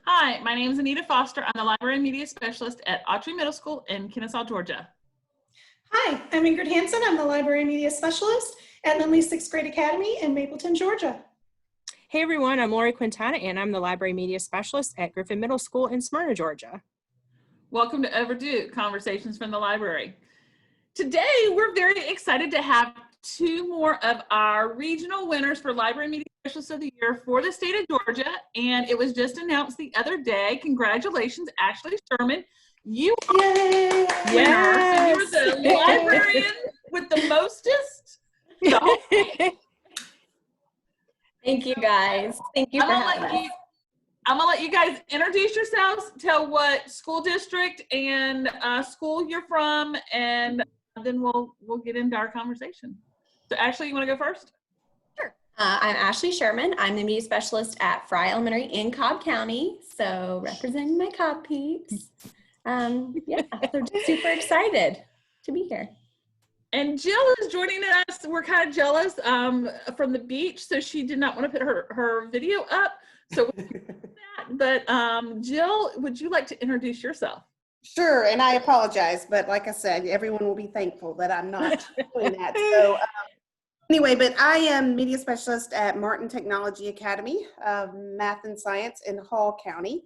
Hi, my name is Anita Foster. I'm the Library and Media Specialist at Autry Middle School in Kennesaw, Georgia. Hi, I'm Ingrid Hansen. I'm the Library and Media Specialist at Lindley 6th Grade Academy in Mapleton, Georgia. Hey everyone, I'm Lori Quintana and I'm the Library Media Specialist at Griffin Middle School in Smyrna, Georgia. Welcome to Overdue, Conversations from the Library. Today, we're very excited to have two more of our regional winners for Library Media Specialist of the Year for the state of Georgia, and it was just announced the other day. Congratulations, Ashley Sherman. You are the winner. Yes. So you're the librarian with the mostest. The whole thing. Thank you guys. Thank you for having us. I'm gonna let you guys introduce yourselves, tell what school district and school you're from, and then we'll get into our conversation. So Ashley, you wanna go first? Sure. I'm Ashley Sherman. I'm the media specialist at Fry Elementary in Cobb County. So representing my Cobb peeps. Yeah, so just super excited to be here. And Jill is joining us. We're kind of jealous from the beach, so she did not want to put her video up. So, but Jill, would you like to introduce yourself? Sure, and I apologize, but like I said, everyone will be thankful that I'm not doing that. So anyway, but I am media specialist at Martin Technology Academy of Math and Science in Hall County.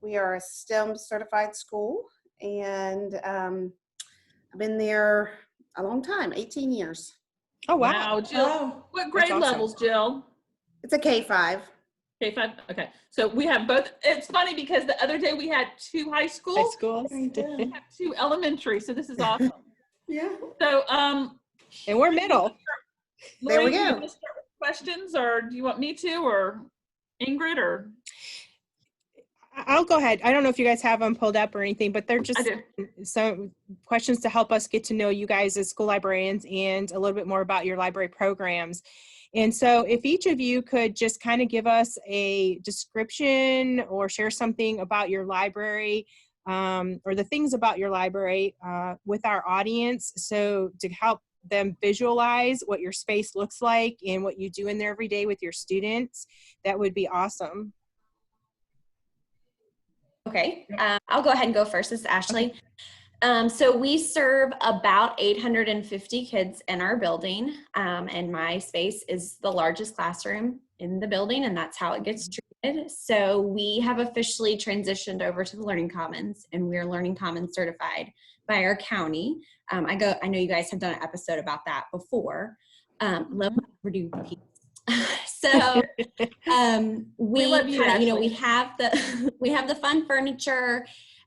We are a STEM certified school, and I've been there a long time, 18 years. Oh, wow. Jill. Oh, what grade awesome. levels, Jill? It's a K-5. K-5, okay. So we have both. It's funny because the other day we had two high schools. High schools. We have two elementary, so this is awesome. yeah. So, And we're middle. There we Lori, do you go. want to start with questions, or do you want me to, or Ingrid, or? I'll go ahead. I don't know if you guys have them pulled up or anything, but they're just I do. some questions to help us get to know you guys as school librarians and a little bit more about your library programs. And so if each of you could just kind of give us a description or share something about your library or the things about your library with our audience, so to help them visualize what your space looks like and what you do in there every day with your students, that would be awesome. Okay, I'll go ahead and go first. This is Ashley. So we serve about 850 kids in our building, and my space is the largest classroom in the building, and that's how it gets treated. So we have officially transitioned over to the Learning Commons, and we're Learning Commons certified by our county. I know you guys have done an episode about that before. Love Overdue piece. So we love you, kind of, Ashley. we have the fun furniture.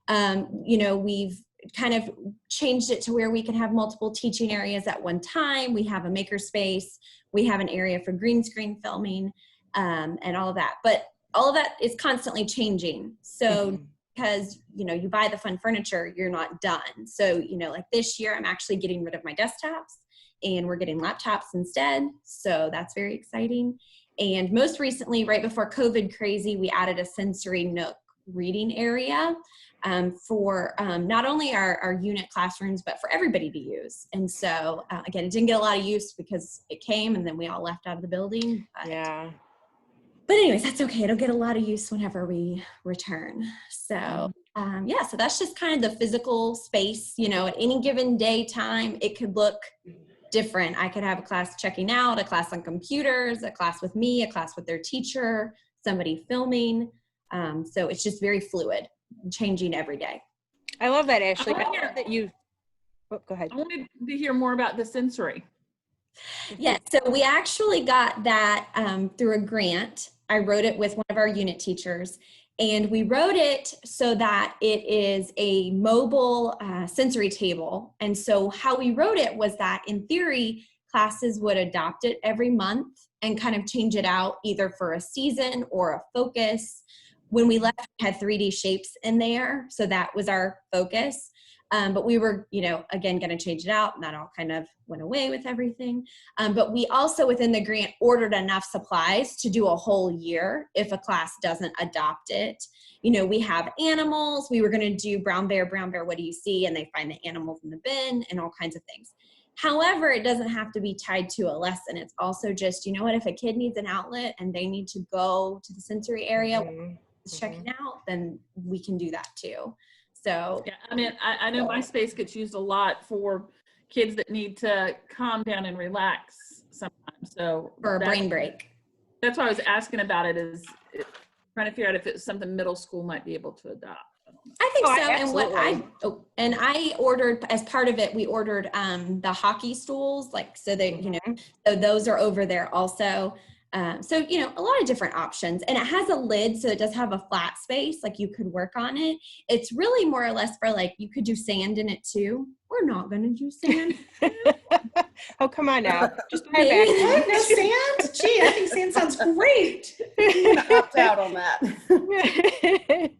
We've kind of changed it to where we can have multiple teaching areas at one time. We have a maker space. We have an area for green screen filming and all of that. But all of that is constantly changing. So because, you buy the fun furniture, you're not done. So, like this year, I'm actually getting rid of my desktops and we're getting laptops instead. So that's very exciting. And most recently, right before COVID crazy, we added a sensory nook reading area for not only our unit classrooms, but for everybody to use. And so, again, it didn't get a lot of use because it came and then we all left out of the building. Yeah. But anyways, that's okay. It'll get a lot of use whenever we return. So, yeah, so that's just kind of the physical space, at any given day time, it could look different. I could have a class checking out, a class on computers, a class with me, a class with their teacher, somebody filming. So it's just very fluid, changing every day. I love that, Ashley. I I wanna love that you, go ahead. I wanted to hear more about the sensory. Yeah, so we actually got that through a grant. I wrote it with one of our unit teachers, and we wrote it so that it is a mobile sensory table. And so how we wrote it was that in theory, classes would adopt it every month and kind of change it out either for a season or a focus. When we left, we had 3D shapes in there, so that was our focus. But we were, again, going to change it out, and that all kind of went away with everything. But we also, within the grant, ordered enough supplies to do a whole year if a class doesn't adopt it. We have animals. We were going to do brown bear, what do you see? And they find the animals in the bin and all kinds of things. However, it doesn't have to be tied to a lesson. It's also just, if a kid needs an outlet and they need to go to the sensory area, checking out, then we can do that too. So Yeah, I mean, I know my space gets used a lot for kids that need to calm down and relax sometimes. So for a brain break. that's why I was asking about it, is trying to figure out if it's something middle school might be able to adopt. I think Oh, so. And what absolutely. and I ordered, as part of it, we ordered the hockey stools, like, so they, you know, so those are over there also. So, you know, a lot of different options, and it has a lid, so it does have a flat space, like you could work on it. It's really more or less for, like, you could do sand in it too. We're not going to do sand. Oh, come on now. Just buy Maybe. a What? No sand? Gee, I think sand sounds great. I'm gonna opt out on that. vacuum.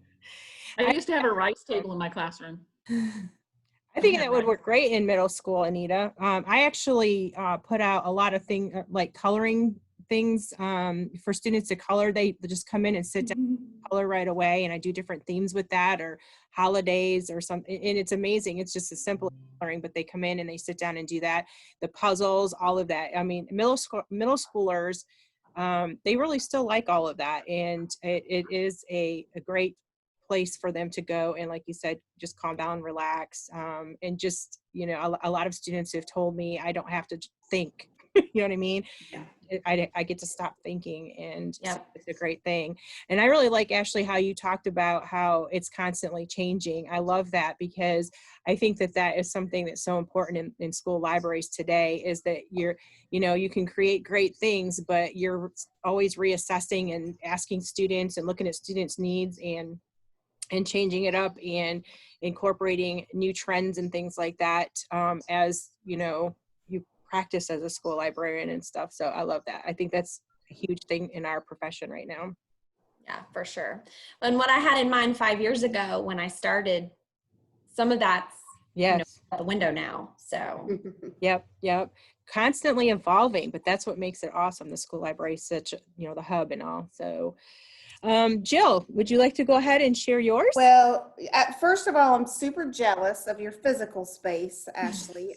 I used to have a rice table in my classroom. I think that would work great in middle school, Anita. I actually put out a lot of things like coloring things for students to color. They just come in and sit down and color right away, and I do different themes with that, or holidays or something. And it's amazing. It's just as simple as coloring, but they come in and they sit down and do that. The puzzles, all of that. I mean, middle schoolers, they really still like all of that, and it is a great place for them to go, and like you said, just calm down, relax, and just, you know, a lot of students have told me I don't have to think. You know what I mean? Yeah. I get to stop thinking, and Yeah. so it's a great thing. And I really like, Ashley, how you talked about how it's constantly changing. I love that, because I think that that is something that's so important in school libraries today, is that you know, you can create great things, but you're always reassessing and asking students and looking at students' needs and changing it up and incorporating new trends and things like that, as, you know, you practice as a school librarian and stuff. So I love that. I think that's a huge thing in our profession right now. Yeah, for sure. And what I had in mind 5 years ago when I started, some of that's, you know, Yes. out the window now. So Yep. Constantly evolving, but that's what makes it awesome. The school library is such, you know, the hub and all. So Jill, would you like to go ahead and share yours? Well, first of all, I'm super jealous of your physical space, Ashley.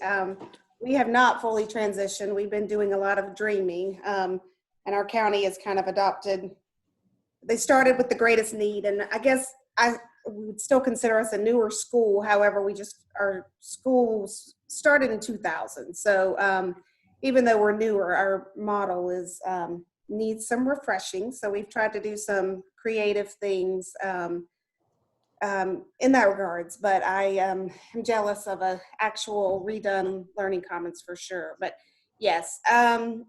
We have not fully transitioned. We've been doing a lot of dreaming, and our county has kind of adopted. They started with the greatest need, and I guess I would still consider us a newer school. However, our schools started in 2000. So even though we're newer, our model is needs some refreshing. So we've tried to do some creative things in that regards, but I am jealous of a actual redone Learning Commons for sure. But yes, hub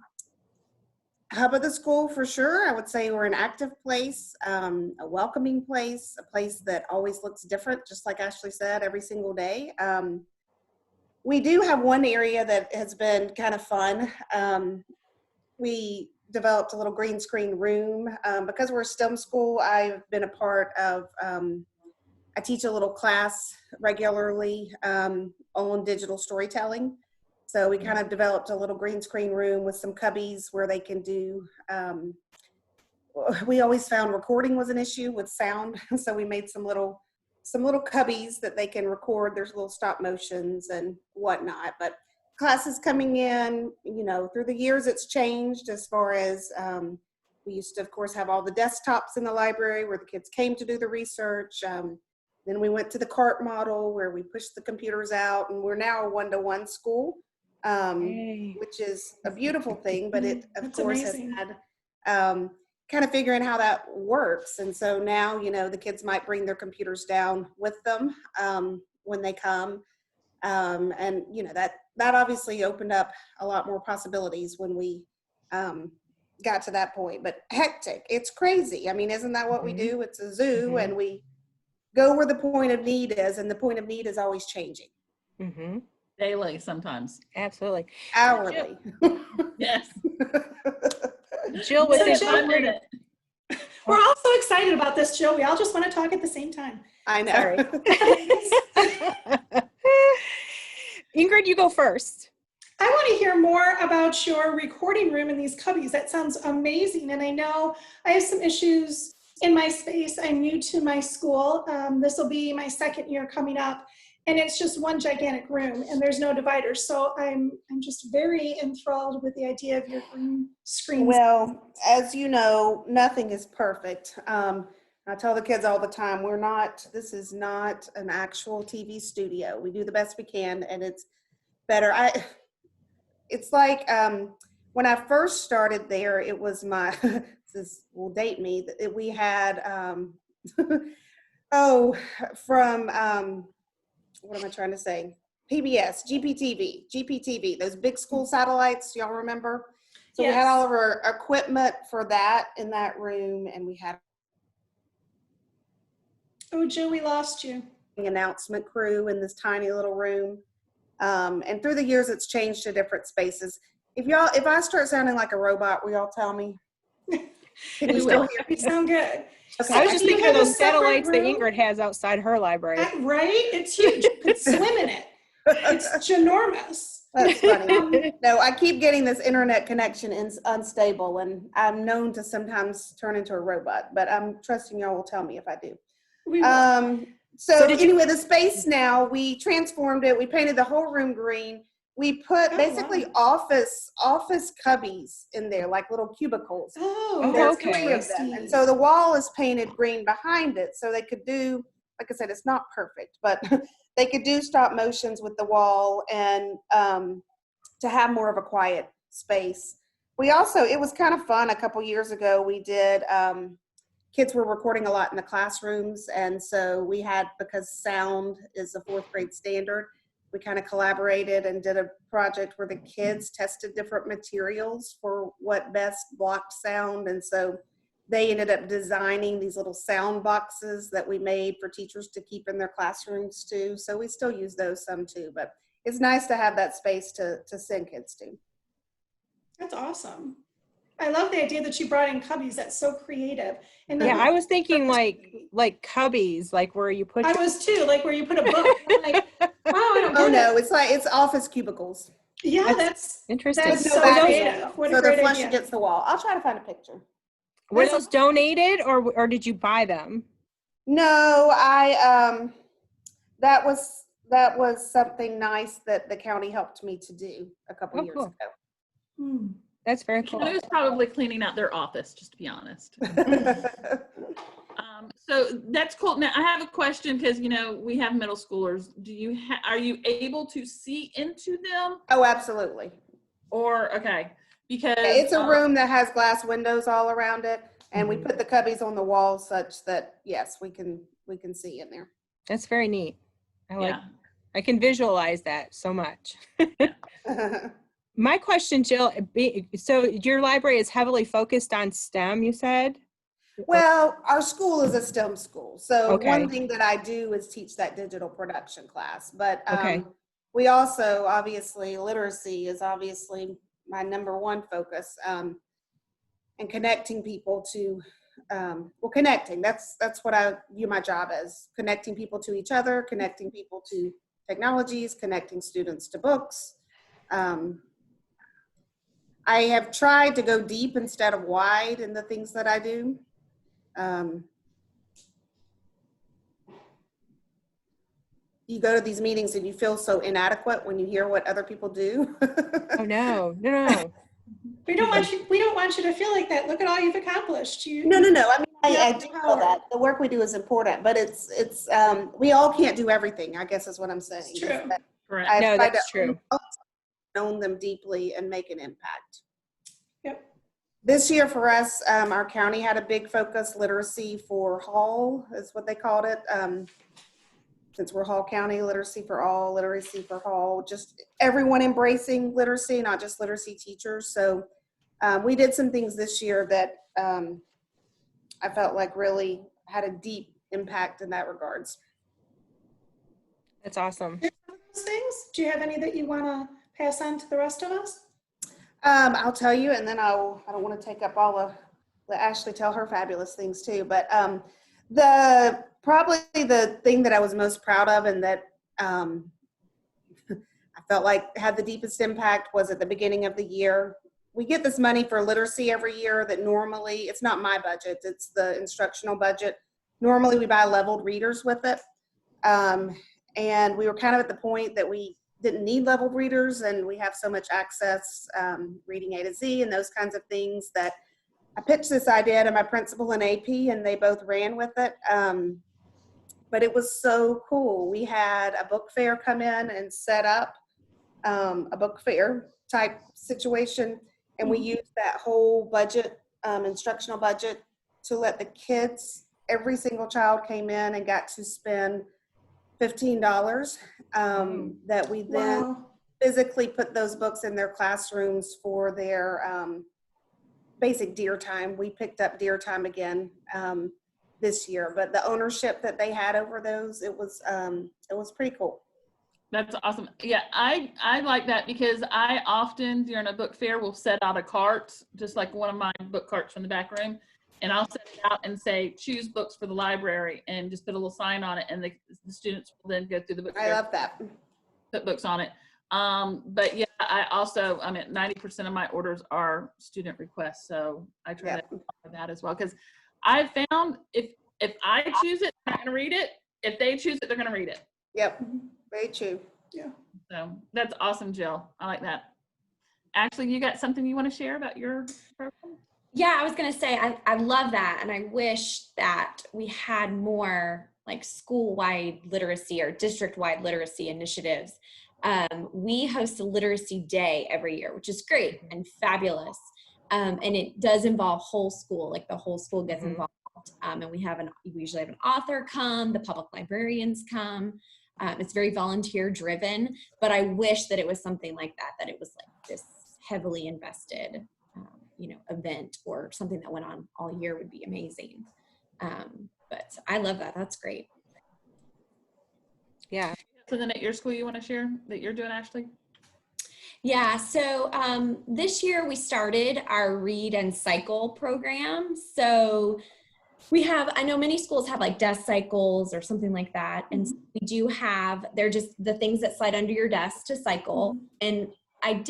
of the school for sure. I would say we're an active place, a welcoming place, a place that always looks different, just like Ashley said, every single day. We do have one area that has been kind of fun. We developed a little green screen room. Because we're a STEM school, I've been a part of, I teach a little class regularly on digital storytelling. So we kind of developed a little green screen room with some cubbies where they can do, we always found recording was an issue with sound. So we made some little cubbies that they can record. There's little stop motions and whatnot, but classes coming in, you know, through the years it's changed as far as we used to, of course, have all the desktops in the library where the kids came to do the research. Then we went to the CART model where we pushed the computers out, and we're now a one-to-one school, which is a beautiful thing, but it, of course, amazing. has had kind of figuring how that works. And so now, you know, the kids might bring their computers down with them when they come. And, you know, that obviously opened up a lot more possibilities when we got to that point. But hectic, it's crazy. I mean, isn't that what we do? It's a zoo, and we go where the point of need is, and the point of need is always changing. Daily sometimes. Absolutely. Hourly. Yes. Jill, with this, Jill, we're all so excited about this, Jill. We all just want to talk at the same time. I know. Sorry. Ingrid, you go first. I want to hear more about your recording room in these cubbies. That sounds amazing. And I know I have some issues in my space. I'm new to my school. This will be my second year coming up. And it's just one gigantic room, and there's no dividers. So I'm just very enthralled with the idea of your green screen. Well, as you know, nothing is perfect. I'm I tell the kids all the time, this is not an actual TV studio. We do the best we can, and it's better. It's like when I first started there, it was this will date me, we had, what am I trying to say? PBS, GPTV, those big school satellites, y'all remember? So we had all of our equipment for that in that room, and we had Oh, Joe, we lost you. an announcement crew in this tiny little room. And through the years, it's changed to different spaces. If I start sounding like a robot, will y'all tell me? Can you still hear You sound good. Okay. I was just Do you thinking have of a those separate satellites that room? Ingrid has outside her library. Right? It's huge. You could swim in it. It's ginormous. That's funny. No, I keep getting this internet connection unstable, and I'm known to sometimes turn into a robot, but I'm trusting y'all will tell me if I do. We will. So anyway, the space now, we transformed it. We painted the whole room green. We put basically office cubbies in there, like little cubicles. Oh, There's okay. 3 of them. And so the wall is painted green behind it. So they could do, like I said, it's not perfect, but they could do stop motions with the wall and to have more of a quiet space. We also, it was kind of fun a couple years ago, we did, kids were recording a lot in the classrooms. And so we had, because sound is a 4th grade standard, we kind of collaborated and did a project where the kids tested different materials for what best blocked sound. And so they ended up designing these little sound boxes that we made for teachers to keep in their classrooms too. So we still use those some too, but it's nice to have that space to send kids to. That's awesome. I love the idea that you brought in cubbies. That's so creative. And Yeah, I was thinking like cubbies, like where you put. I was too, like where you put a book. I'm like, wow, I don't Oh get no, it. it's office cubicles. Yeah, that's Interesting. That's No so back creative. door. What a So they're great flush idea. against the wall. I'll try to find a picture. Were those donated or did you buy them? No, that was something nice that the county helped me to do a couple Oh, years cool. Hmm. That's very The cool. county was probably cleaning out their office, just to be honest. ago. So that's cool. Now I have a question because we have middle schoolers. Are you able to see into them? Oh, absolutely. Or okay, because It's a room that has glass windows all around it, and we put the cubbies on the wall such that yes, we can see in there. That's very neat. yeah. I can visualize that so much. My question, Jill, so your library is heavily focused on STEM, you said? Well, our school is a STEM school, so Okay. one thing that I do is teach that digital production class. But Okay. we also, obviously, literacy is obviously my #1 focus, and connecting people to, connecting. That's what I view my job as: connecting people to each other, connecting people to technologies, connecting students to books. I have tried to go deep instead of wide in the things that I do. You go to these meetings and you feel so inadequate when you hear what other people do. Oh, no. We don't want you to feel like that. Look at all you've accomplished. No. I mean, I have do the know power. that the work we do is important, but it's we all can't do everything, I guess is what I'm saying. It's true. Is that Correct. I've No, tried that's to true. own them deeply and make an impact. Yep. This year for us, our county had a big focus, literacy for Hall is what they called it. Since we're Hall County, literacy for all, literacy for Hall, just everyone embracing literacy, not just literacy teachers. So we did some things this year that I felt like really had a deep impact in that regards. That's awesome. Those things. Do you have any that you want to pass on to the rest of us? I'll tell you, and then I don't want to take up let Ashley tell her fabulous things too, but probably the thing that I was most proud of and that I felt like had the deepest impact was at the beginning of the year. We get this money for literacy every year that normally, it's not my budget, it's the instructional budget. Normally we buy leveled readers with it. And we were kind of at the point that we didn't need leveled readers, and we have so much access, reading A to Z and those kinds of things that I pitched this idea to my principal and AP, and they both ran with it. But it was so cool. We had a book fair come in and set up a book fair type situation, and we used that whole budget, instructional budget, to let the kids, every single child came in and got to spend $15 that we then Wow. physically put those books in their classrooms for their basic deer time. We picked up deer time again this year, but the ownership that they had over those, it was pretty cool. That's awesome. Yeah, I like that because I often during a book fair will set out a cart, just like one of my book carts from the back room, and I'll set it out and say, choose books for the library, and just put a little sign on it, and the students will then go through the book fair. I love that. Put books on it. But yeah, I mean, 90% of my orders are student requests, so I try to offer that as well. Because I found if I choose it, they're gonna read it. If they choose it, they're gonna read it. Yep, very true. Yeah. So that's awesome, Jill. I like that. Ashley, you got something you want to share about your program? Yeah, I was going to say, I love that. And I wish that we had more like school-wide literacy or district-wide literacy initiatives. We host a literacy day every year, which is great and fabulous. And it does involve whole school, like the whole school gets involved. And we usually have an author come, the public librarians come. It's very volunteer driven, but I wish that it was something like that it was like this heavily invested, event or something that went on all year would be amazing. But I love that. That's great. Yeah. Something at your school you want to share that you're doing, Ashley? Yeah, so this year we started our Read and Cycle program. So I know many schools have like desk cycles or something like that. And we do have, they're just the things that slide under your desk to cycle. And I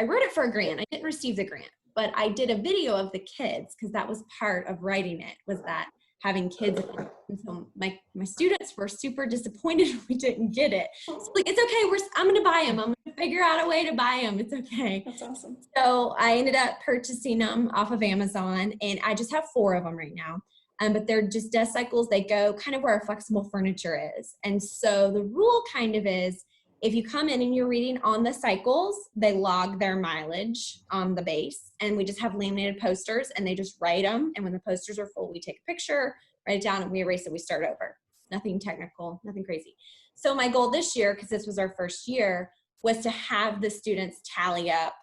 wrote it for a grant. I didn't receive the grant, but I did a video of the kids because that was part of writing it, was that having kids. And so my students were super disappointed we didn't get it. So like, it's okay, I'm gonna buy them. I'm gonna figure out a way to buy them. It's okay. That's awesome. So I ended up purchasing them off of Amazon, and I just have 4 of them right now. But they're just desk cycles. They go kind of where our flexible furniture is. And so the rule kind of is, if you come in and you're reading on the cycles, they log their mileage on the base, and we just have laminated posters, and they just write them. And when the posters are full, we take a picture, write it down, and we erase it. We start over. Nothing technical, nothing crazy. So my goal this year, because this was our first year, was to have the students tally up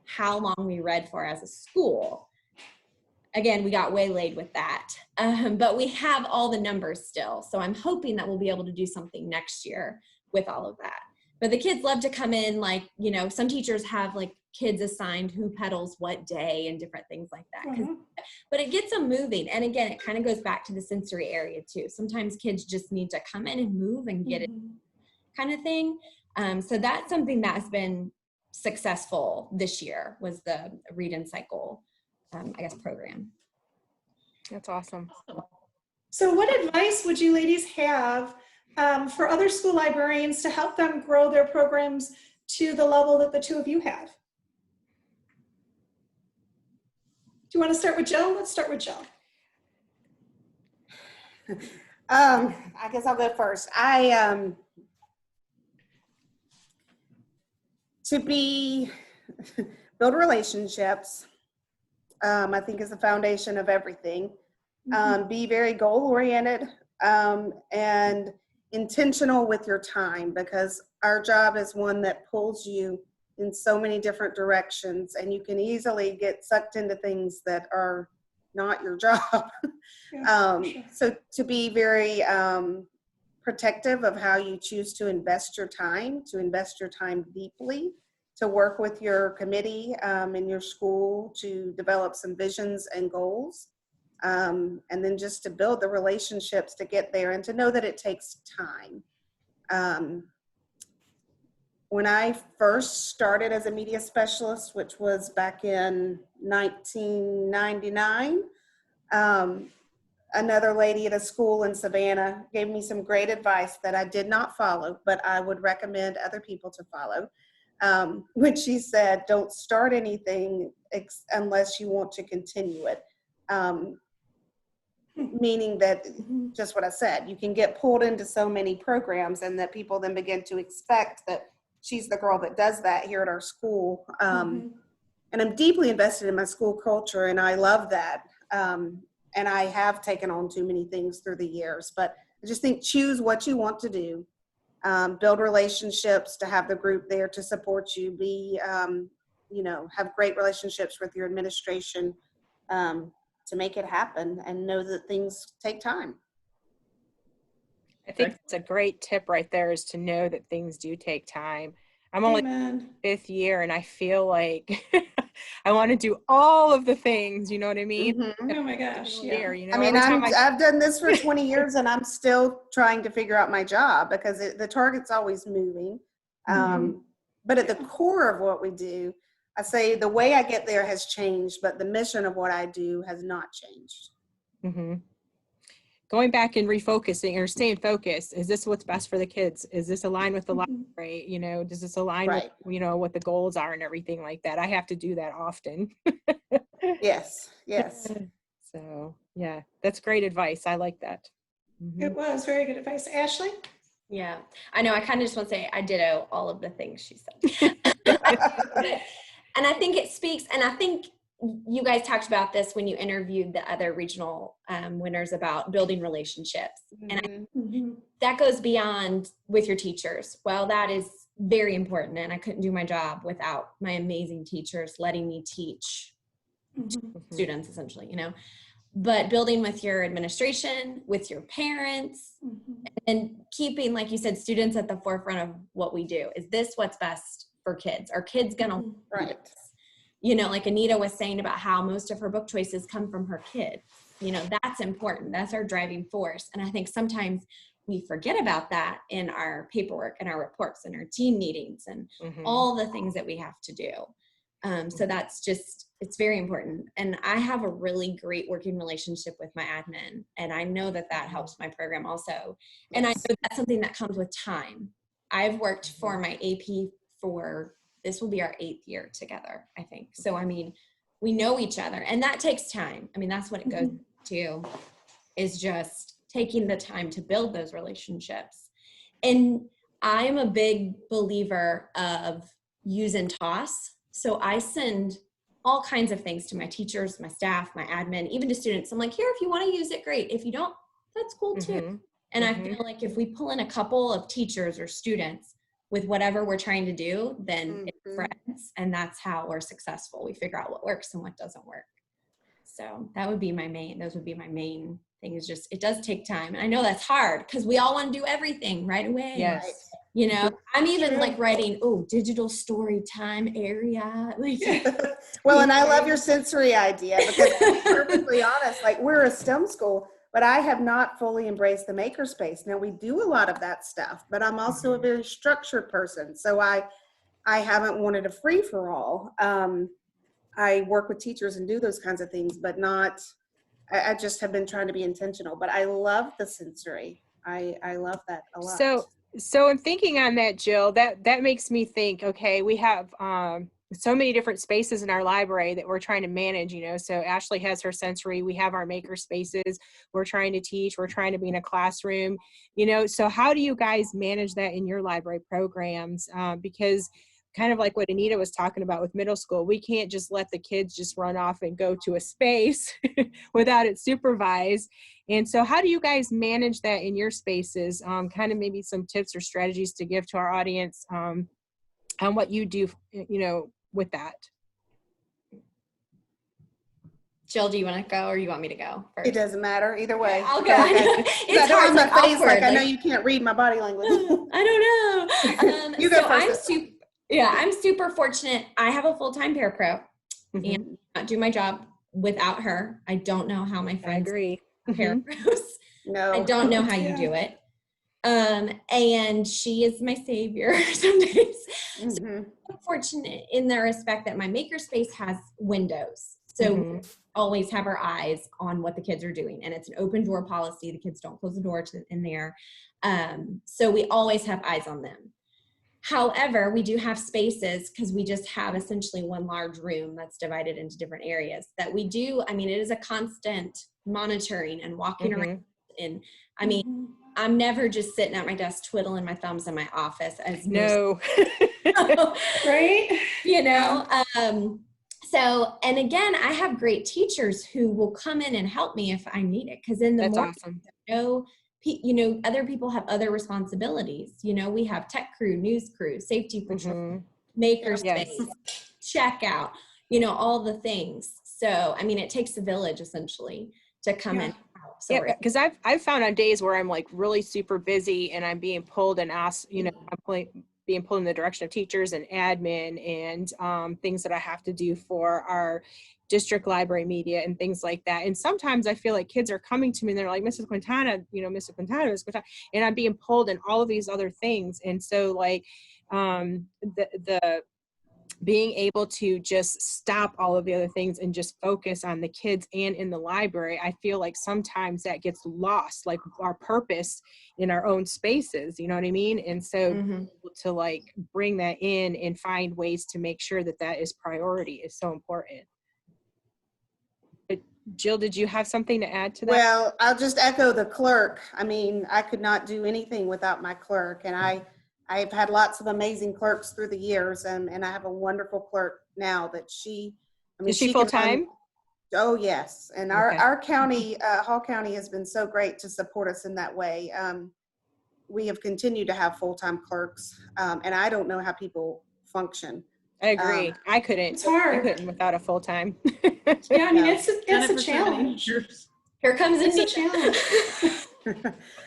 how long we read for as a school. Again, we got waylaid with that, but we have all the numbers still. So I'm hoping that we'll be able to do something next year with all of that. But the kids love to come in, like, some teachers have like kids assigned who pedals what day and different things like that. But it gets them moving. And again, it kind of goes back to the sensory area too. Sometimes kids just need to come in and move and get it kind of thing. So that's something that's been successful this year, was the Read and Cycle program. That's awesome. So what advice would you ladies have for other school librarians to help them grow their programs to the level that the two of you have? Do you want to start with Jill? Let's start with Jill. I guess I'll go first. Build relationships, I think, is the foundation of everything. Be very goal-oriented and intentional with your time, because our job is one that pulls you in so many different directions, and you can easily get sucked into things that are not your job. So to be very protective of how you choose to invest your time deeply, to work with your committee in your school to develop some visions and goals, and then just to build the relationships to get there, and to know that it takes time. When I first started as a media specialist, which was back in 1999, another lady at a school in Savannah gave me some great advice that I did not follow, but I would recommend other people to follow. when she said, don't start anything unless you want to continue it. Meaning that, just what I said, you can get pulled into so many programs and that people then begin to expect that she's the girl that does that here at our school. And I'm deeply invested in my school culture, and I love that. And I have taken on too many things through the years, but I just think choose what you want to do, build relationships to have the group there to support you, have great relationships with your administration, to make it happen, and know that things take time. I think it's a great tip right there, is to know that things do take time. I'm only fifth year and I feel like I want to do all of the things, you know what I mean? Oh my gosh. Yeah. You know, I mean, I've done this for 20 years and I'm still trying to figure out my job because the target's always moving. But at the core of what we do, I say the way I get there has changed, but the mission of what I do has not changed. Going back and refocusing or staying focused. Is this what's best for the kids? Is this aligned with the library? You know, does this align with, what the goals are and everything like that? I have to do that often. Yes. So yeah, that's great advice. I like that. It was very good advice. Ashley? Yeah, I know. I kind of just want to say I ditto all of the things she said. And I think it speaks, and I think you guys talked about this when you interviewed the other regional winners about building relationships. And that goes beyond with your teachers. Well, that is very important. And I couldn't do my job without my amazing teachers letting me teach students, essentially, but building with your administration, with your parents, and keeping, like you said, students at the forefront of what we do. Is this what's best for kids? Are kids gonna like Anita was saying about how most of her book choices come from her kids. That's important. That's our driving force. And I think sometimes we forget about that in our paperwork and our reports and our team meetings and all the things that we have to do. So that's it's very important. And I have a really great working relationship with my admin. And I know that helps my program also. And I know that's something that comes with time. I've worked for my AP this will be our 8th year together, I think. So, I mean, we know each other, and that takes time. I mean, that's what it goes to, is just taking the time to build those relationships. And I'm a big believer of use and toss. So I send all kinds of things to my teachers, my staff, my admin, even to students. I'm like, here, if you want to use it, great. If you don't, that's cool too. And I feel like if we pull in a couple of teachers or students with whatever we're trying to do, then it spreads, and that's how we're successful. We figure out what works and what doesn't work. So those would be my main thing, is just, it does take time. And I know that's hard because we all want to do everything right away. Yes. I'm even like writing, digital story time area. Well, and I love your sensory idea, because to be perfectly honest, like, we're a STEM school, but I have not fully embraced the makerspace. Now, we do a lot of that stuff, but I'm also a very structured person. So I haven't wanted a free for all. I work with teachers and do those kinds of things, but I just have been trying to be intentional. But I love the sensory. I love that a lot. So I'm thinking on that, Jill, that makes me think, okay, we have so many different spaces in our library that we're trying to manage, so Ashley has her sensory, we have our maker spaces, we're trying to teach, we're trying to be in a classroom, so how do you guys manage that in your library programs? Because kind of like what Anita was talking about with middle school, we can't just let the kids just run off and go to a space without it supervised. And so how do you guys manage that in your spaces? Kind of maybe some tips or strategies to give to our audience on what you do, with that. Jill, do you want to go or you want me to go first? It doesn't matter either way. I'll go. It's hard, my face, awkward, like I know you can't read my body language. I don't know. You go first. I'm super fortunate. I have a full-time parapro and I do my job without her. I don't know how my friends agree. Parapros. No, I don't know how you do it. And she is my savior some days. So I'm fortunate in the respect that my makerspace has windows. So we always have our eyes on what the kids are doing. And it's an open door policy. The kids don't close the door in there. So we always have eyes on them. However, we do have spaces because we just have essentially one large room that's divided into different areas that we do. I mean, it is a constant monitoring and walking around. And I mean, I'm never just sitting at my desk twiddling my thumbs in my office as No. Right? you know. So, and again, I have great teachers who will come in and help me if I need it, because in the That's morning, awesome. you know, other people have other responsibilities. You know, we have tech crew, news crew, safety patrol, maker Yes. space, checkout, you know, all the things. So, I mean, it takes a village essentially to come in and help. So Yeah, because I've found on days where I'm like really super busy and I'm being pulled and asked, you know, being pulled in the direction of teachers and admin and things that I have to do for our district library media and things like that. And sometimes I feel like kids are coming to me and they're like, Mrs. Quintana, you know, Mrs. Quintana, Mrs. Quintana, and I'm being pulled in all of these other things. And so like the being able to just stop all of the other things and just focus on the kids and in the library, I feel like sometimes that gets lost, like our purpose in our own spaces, you know what I mean? And so to like bring that in and find ways to make sure that that is priority is so important. But Jill, did you have something to add to that? Well, I'll just echo the clerk. I mean, I could not do anything without my clerk, and I've had lots of amazing clerks through the years, and I have a wonderful clerk now that Is she full time? Oh, yes. And our county, Hall County has been so great to support us in that way. We have continued to have full-time clerks, and I don't know how people function. I agree. I couldn't. It's hard. I couldn't without a full time. Yeah, I mean, No. it's a challenge. here comes It's a challenge.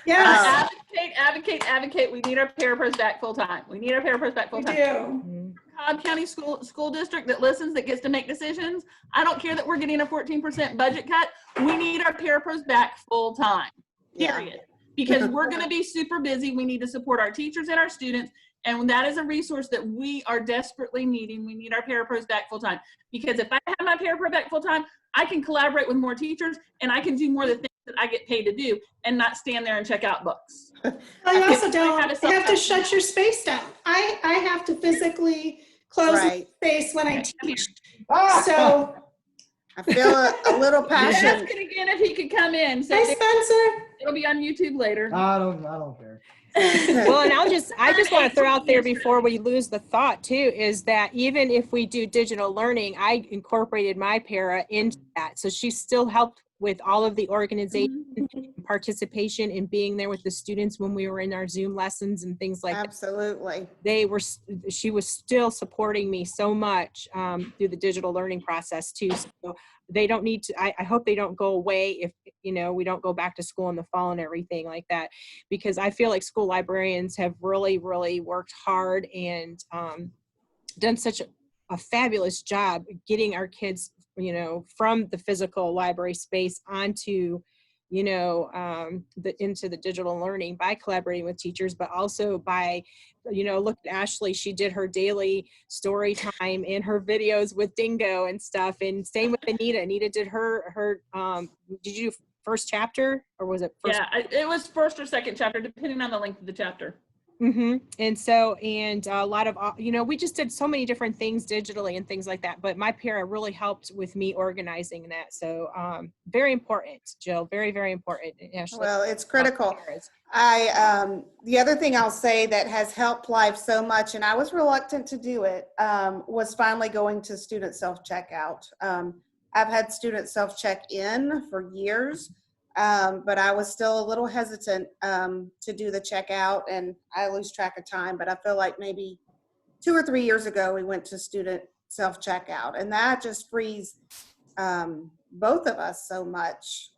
Yes, Advocate. We need our parapros back full time. We need our parapros back full we time. do. Cobb County school district that listens, that gets to make decisions. I don't care that we're getting a 14% budget cut. We need our parapros back full time, period. Because we're going to be super busy. We need to support our teachers and our students. And that is a resource that we are desperately needing. We need our parapros back full time. Because if I have my parapro back full time, I can collaborate with more teachers and I can do more of the things that I get paid to do and not stand there and check out books. Well, you also don't have to shut your space down. I have to physically close the space when I teach. So I feel a little passion. Ask it again if he could come in. So hi, Spencer. it'll be on YouTube later. I don't care. Well, and I just want to throw out there before we lose the thought too, is that even if we do digital learning, I incorporated my para into that. So she still helped with all of the organization, participation, and being there with the students when we were in our Zoom lessons and things like that. Absolutely. She was still supporting me so much through the digital learning process too. So they don't need to, I hope they don't go away if, you know, we don't go back to school in the fall and everything like that, because I feel like school librarians have really, really worked hard and done such a fabulous job getting our kids, you know, from the physical library space onto, you know, into the digital learning by collaborating with teachers, but also by, you know, look at Ashley, she did her daily story time and her videos with Dingo and stuff. And same with Anita. Anita did her did you do first chapter or was it first? Yeah, it was first or second chapter, depending on the length of the chapter. And so, and a lot of, you know, we just did so many different things digitally and things like that, but my para really helped with me organizing that. So very important, Jill, very, very important. Ashley. Well, it's critical. The other thing I'll say that has helped life so much, and I was reluctant to do it, was finally going to student self-checkout. I've had student self-check-in for years. But I was still a little hesitant to do the checkout, and I lose track of time, but I feel like maybe 2 or 3 years ago we went to student self-checkout, and that just frees both of us so much,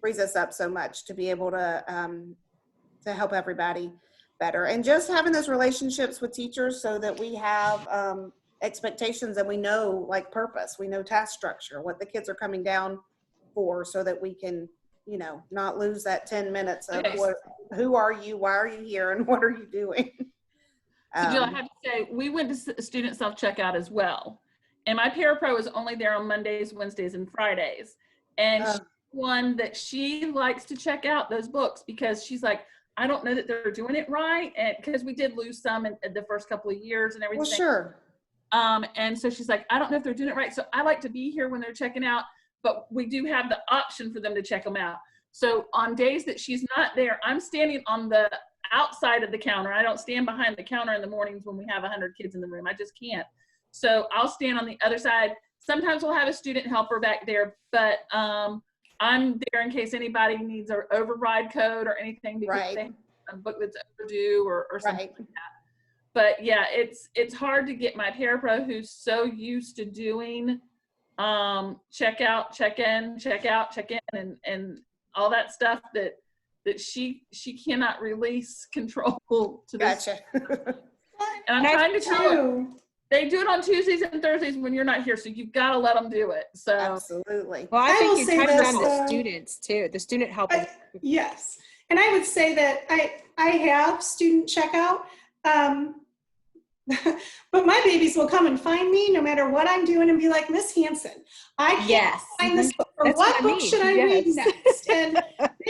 frees us up so much to be able to help everybody better. And just having those relationships with teachers so that we have expectations and we know like purpose, we know task structure, what the kids are coming down for, so that we can, you know, not lose that 10 minutes of who are you, why are you here, and what are you doing? So Jill, I have to say, we went to student self-checkout as well. And my parapro was only there on Mondays, Wednesdays, and Fridays. And she's one that she likes to check out those books because she's like, I don't know that they're doing it right, and because we did lose some in the first couple of years and everything. Well, sure. And so she's like, I don't know if they're doing it right. So I like to be here when they're checking out, but we do have the option for them to check them out. So on days that she's not there, I'm standing on the outside of the counter. I don't stand behind the counter in the mornings when we have 100 kids in the room. I just can't. So I'll stand on the other side. Sometimes we'll have a student helper back there, but I'm there in case anybody needs an override code or anything, because Right. they have a book that's overdue or something Right. like that. But yeah, it's hard to get my parapro, who's so used to doing check out, check in, check out, check in, and all that stuff, that she cannot release control to this. Gotcha. And I'm trying to tell her, they do it on Tuesdays and Thursdays when you're not here, so you've got to let them do it. So Absolutely. Well, I I will think you say touched this, on the though. students too, the student helpers. Yes. And I would say that I have student checkout, but my babies will come and find me no matter what I'm doing and be like, Miss Hanson, I can't Yes. find this book, or That's what what I book mean. should I read Yes. next? And they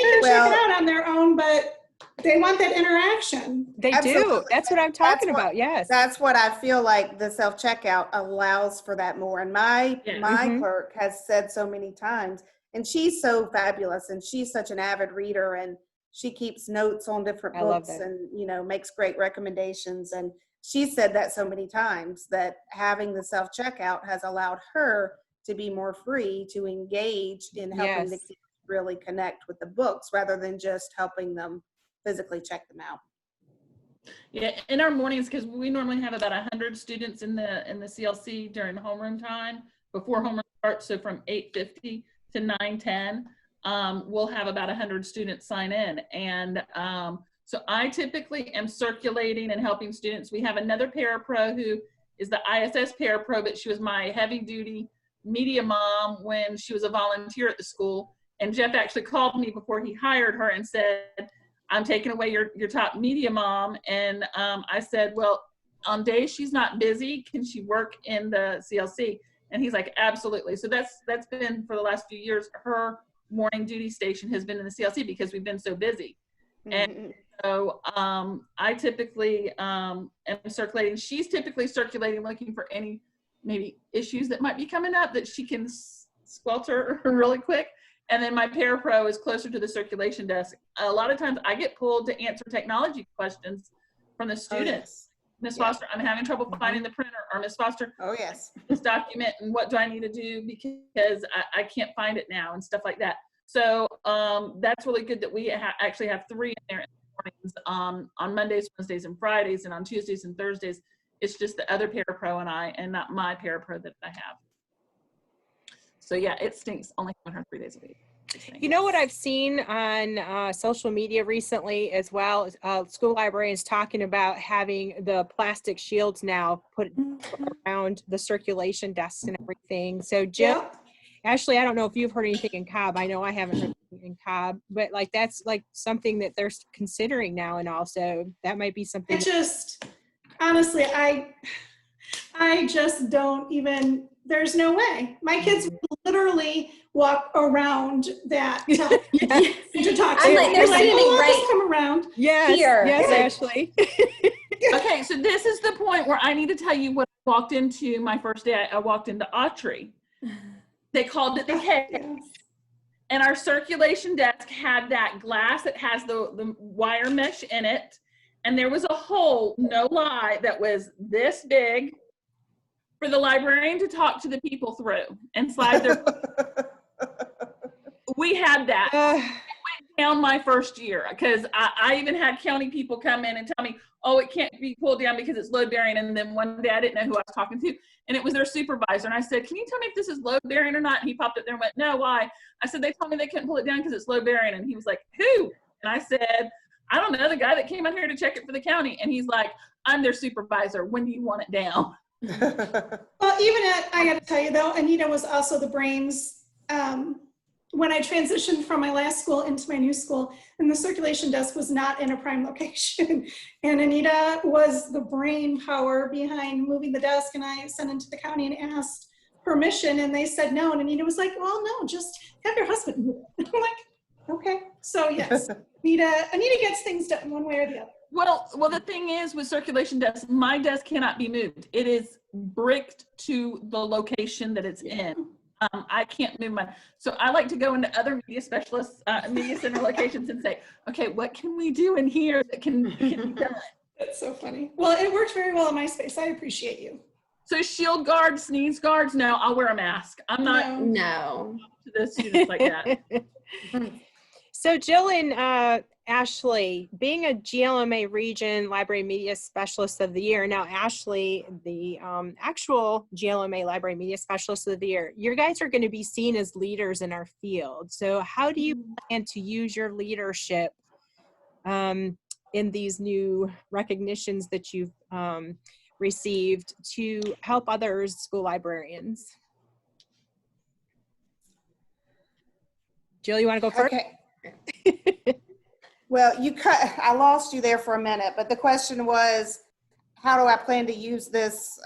can Well- check it out on their own, but they want that interaction. They Absolutely. do. That's what I'm talking what- about. Yes. That's what I feel like the self-checkout allows for that more. And my Yeah. Mhm. clerk has said so many times, and she's so fabulous, and she's such an avid reader, and she keeps notes on different I love books that. and, makes great recommendations. And she said that so many times, that having the self-checkout has allowed her to be more free to engage in helping the Yes. kids really connect with the books rather than just helping them physically check them out. yeah, in our mornings, because we normally have about 100 students in the CLC during homeroom time before homeroom starts. So from 8:50 to 9:10, we'll have about 100 students sign in, and so I typically am circulating and helping students. We have another parapro who is the ISS parapro, but she was my heavy duty media mom when she was a volunteer at the school. And Jeff actually called me before he hired her and said, I'm taking away your top media mom. And I said, well, on days she's not busy, can she work in the CLC? And he's like, absolutely. So that's been, for the last few years, her morning duty station has been in the CLC because we've been so busy. And Mhm. so I typically am circulating. She's typically circulating, looking for any maybe issues that might be coming up that she can squelcher really quick. And then my parapro is closer to the circulation desk. A lot of times I get pulled to answer technology questions from the Oh, students. yes. Miss Yeah. Foster, I'm having trouble finding the printer, or Miss Foster, Oh, yes. this document, and what do I need to do because I can't find it now, and stuff like that. So that's really good that we actually have 3 in there in the mornings, on Mondays, Wednesdays, and Fridays, and on Tuesdays and Thursdays, it's just the other parapro and I, and not my parapro that I have. So yeah, it stinks only having her 3 days a week. You know what I've seen on social media recently as well? School librarians talking about having the plastic shields now put around the circulation desks and everything. So Jim, Yeah. Ashley, I don't know if you've heard anything in Cobb. I know I haven't heard anything in Cobb, but like that's like something that they're considering now, and also that might be something. It just, honestly, I just don't even, there's no way. My kids would literally walk around that to talk to I'm you. like, they're They're like, standing oh, I'll right just come around. Yes, here. yes, Like- Ashley. Okay, so this is the point where I need to tell you what I walked into my first day. I walked into Autry. They called it the cave. Yes. And our circulation desk had that glass that has the wire mesh in it. And there was a hole, no lie, that was this big for the librarian to talk to the people through and slide their. We had that down my first year, because I even had county people come in and tell me, oh, it can't be pulled down because it's load bearing. And then one day I didn't know who I was talking to, and it was their supervisor. And I said, can you tell me if this is load bearing or not? And he popped up there and went, no, why? I said, they told me they couldn't pull it down because it's load bearing. And he was like, who? And I said, I don't know, the guy that came out here to check it for the county. And he's like, I'm their supervisor. When do you want it down? Well, even I got to tell you though, Anita was also the brains when I transitioned from my last school into my new school, and the circulation desk was not in a prime location. And Anita was the brain power behind moving the desk, and I sent it to the county and asked permission, and they said no. And Anita was like, well, no, just have your husband move it. I'm like, okay. So yes, Anita gets things done one way or the other. Well, the thing is with circulation desks, my desk cannot be moved. It is bricked to the location that it's in. I can't move mine. So I like to go into other media specialists, media center locations and say, okay, what can we do in here that can be done? That's so funny. Well, it worked very well in my space. I appreciate you. So shield guards, sneeze guards, no, I'll wear a mask. I'm not No. to the students like that. So Jill and Ashley, being a GLMA Region Library Media Specialist of the Year, now Ashley, the actual GLMA Library Media Specialist of the Year, you guys are going to be seen as leaders in our field. So how do you plan to use your leadership in these new recognitions that you've received to help others school librarians? Jill, you want to go first? Okay. Well, I lost you there for a minute, but the question was, how do I plan to use this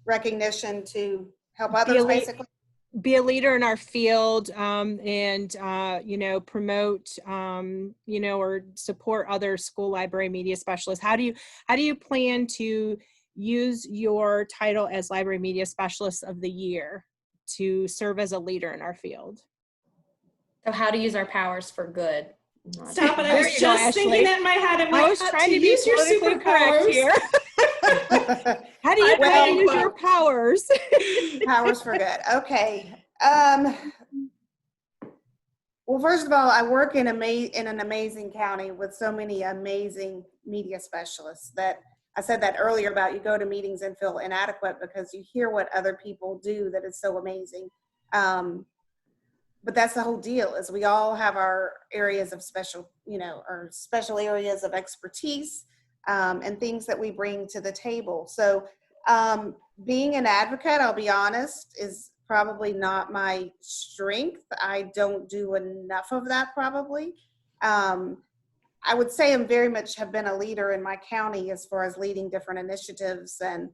recognition to help others, basically? Be a leader in our field and, you know, promote, you know, or support other school library media specialists. How do you plan to use your title as Library Media Specialist of the Year to serve as a leader in our field? So how to use our powers for good. Stop it. I There was you go, just thinking Ashley. that in my head. I'm I like, was trying to to be use your politically correct superpowers. here. How do you plan to use your powers? Powers for good. Okay. Well, first of all, I work in an amazing county with so many amazing media specialists that I said that earlier about you go to meetings and feel inadequate because you hear what other people do that is so amazing. But that's the whole deal, is we all have our areas of special, you know, our special areas of expertise and things that we bring to the table. So being an advocate, I'll be honest, is probably not my strength. I don't do enough of that probably. I would say I'm very much have been a leader in my county as far as leading different initiatives and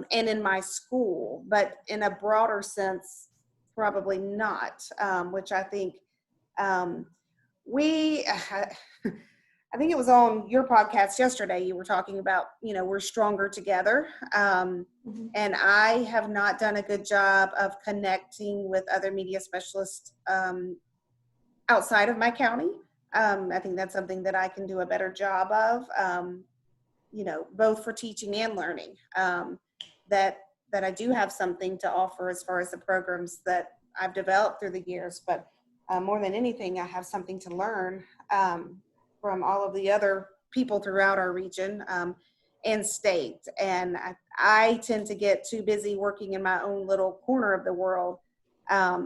in my school, but in a broader sense, probably not, which I think I think it was on your podcast yesterday, you were talking about, you know, we're stronger together. And I have not done a good job of connecting with other media specialists outside of my county. I think that's something that I can do a better job of, you know, both for teaching and learning, that I do have something to offer as far as the programs that I've developed through the years, but more than anything, I have something to learn from all of the other people throughout our region and state. And I tend to get too busy working in my own little corner of the world. I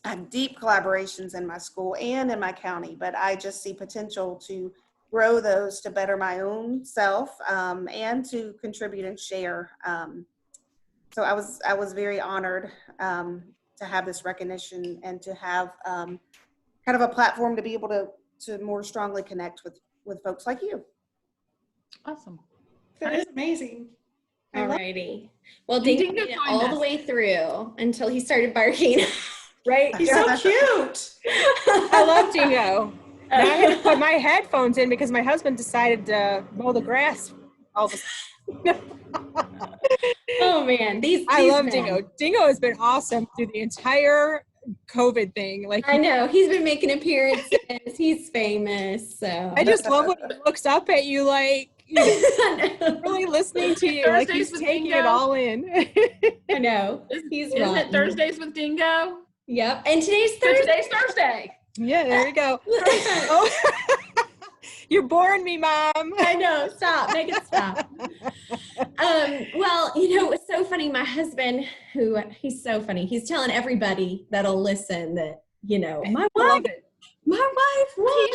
have deep collaborations in my school and in my county, but I just see potential to grow those to better my own self and to contribute and share. So I was very honored to have this recognition and to have kind of a platform to be able to more strongly connect with folks like you. Awesome. That is amazing. Alrighty. Well, Dingo made it all the way through until he started barking. Right? He's so cute. I love Dingo. Now I had to put my headphones in because my husband decided to mow the grass all the time. Oh man, I love men. Dingo. Dingo has been awesome through the entire COVID thing. Like, I know, he's been making appearances. He's famous. So I just love when he looks up at you like really listening to you. Like he's taking it all in. I know. He's Isn't it Thursdays with Dingo? Yep. And today's Thursday. Today's Thursday. Yeah, there you go. Oh. You're boring me, Mom. I know. Stop. Make it stop. Well, you know, it's so funny. My husband, he's so funny. He's telling everybody that'll listen that, you know, my wife. He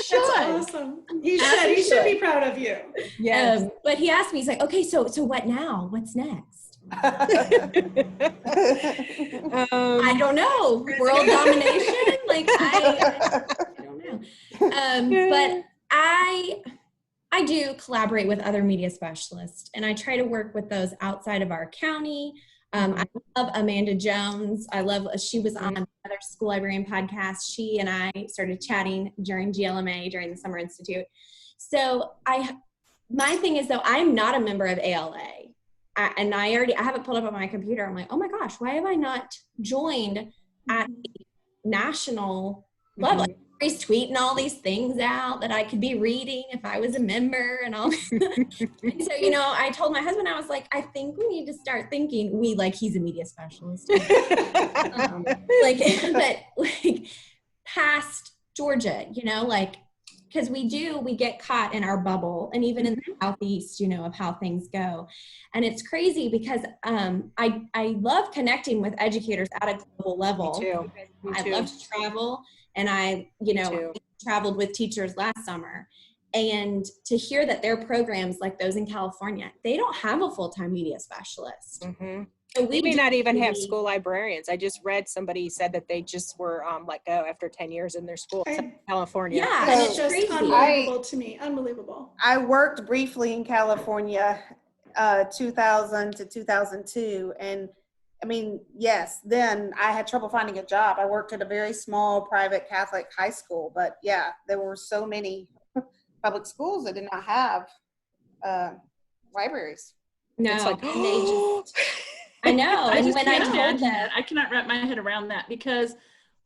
should. That's awesome. He should be proud of you. Yes. But he asked me, he's like, okay, so what now? What's next? I don't know. World domination? Like, I don't know. But I do collaborate with other media specialists, and I try to work with those outside of our county. I love Amanda Jones. She was on another school librarian podcast. She and I started chatting during GLMA, during the Summer Institute. So my thing is though, I'm not a member of ALA. I have it pulled up on my computer. I'm like, oh my gosh, why have I not joined at the national level? Everybody's tweeting all these things out that I could be reading if I was a member and all. And so, I told my husband, I was like, I think we need to start thinking, he's a media specialist. But past Georgia, because we get caught in our bubble, and even in the Southeast, of how things go. And it's crazy because I love connecting with educators at a global level. Me too. I love to travel, and I traveled with teachers last summer. And to hear that their programs, like those in California, they don't have a full-time media specialist. So we may not even have school librarians. I just read somebody said that they just were let go after 10 years in their school in California. Yeah, That's and it's just crazy. unbelievable to me. Unbelievable. I worked briefly in California, 2000 to 2002. And I mean, yes, then I had trouble finding a job. I worked at a very small private Catholic high school, but yeah, there were so many public schools that did not have libraries. No, It's like, and they just, I know. I And just when I can't told imagine them, that. I cannot wrap my head around that, because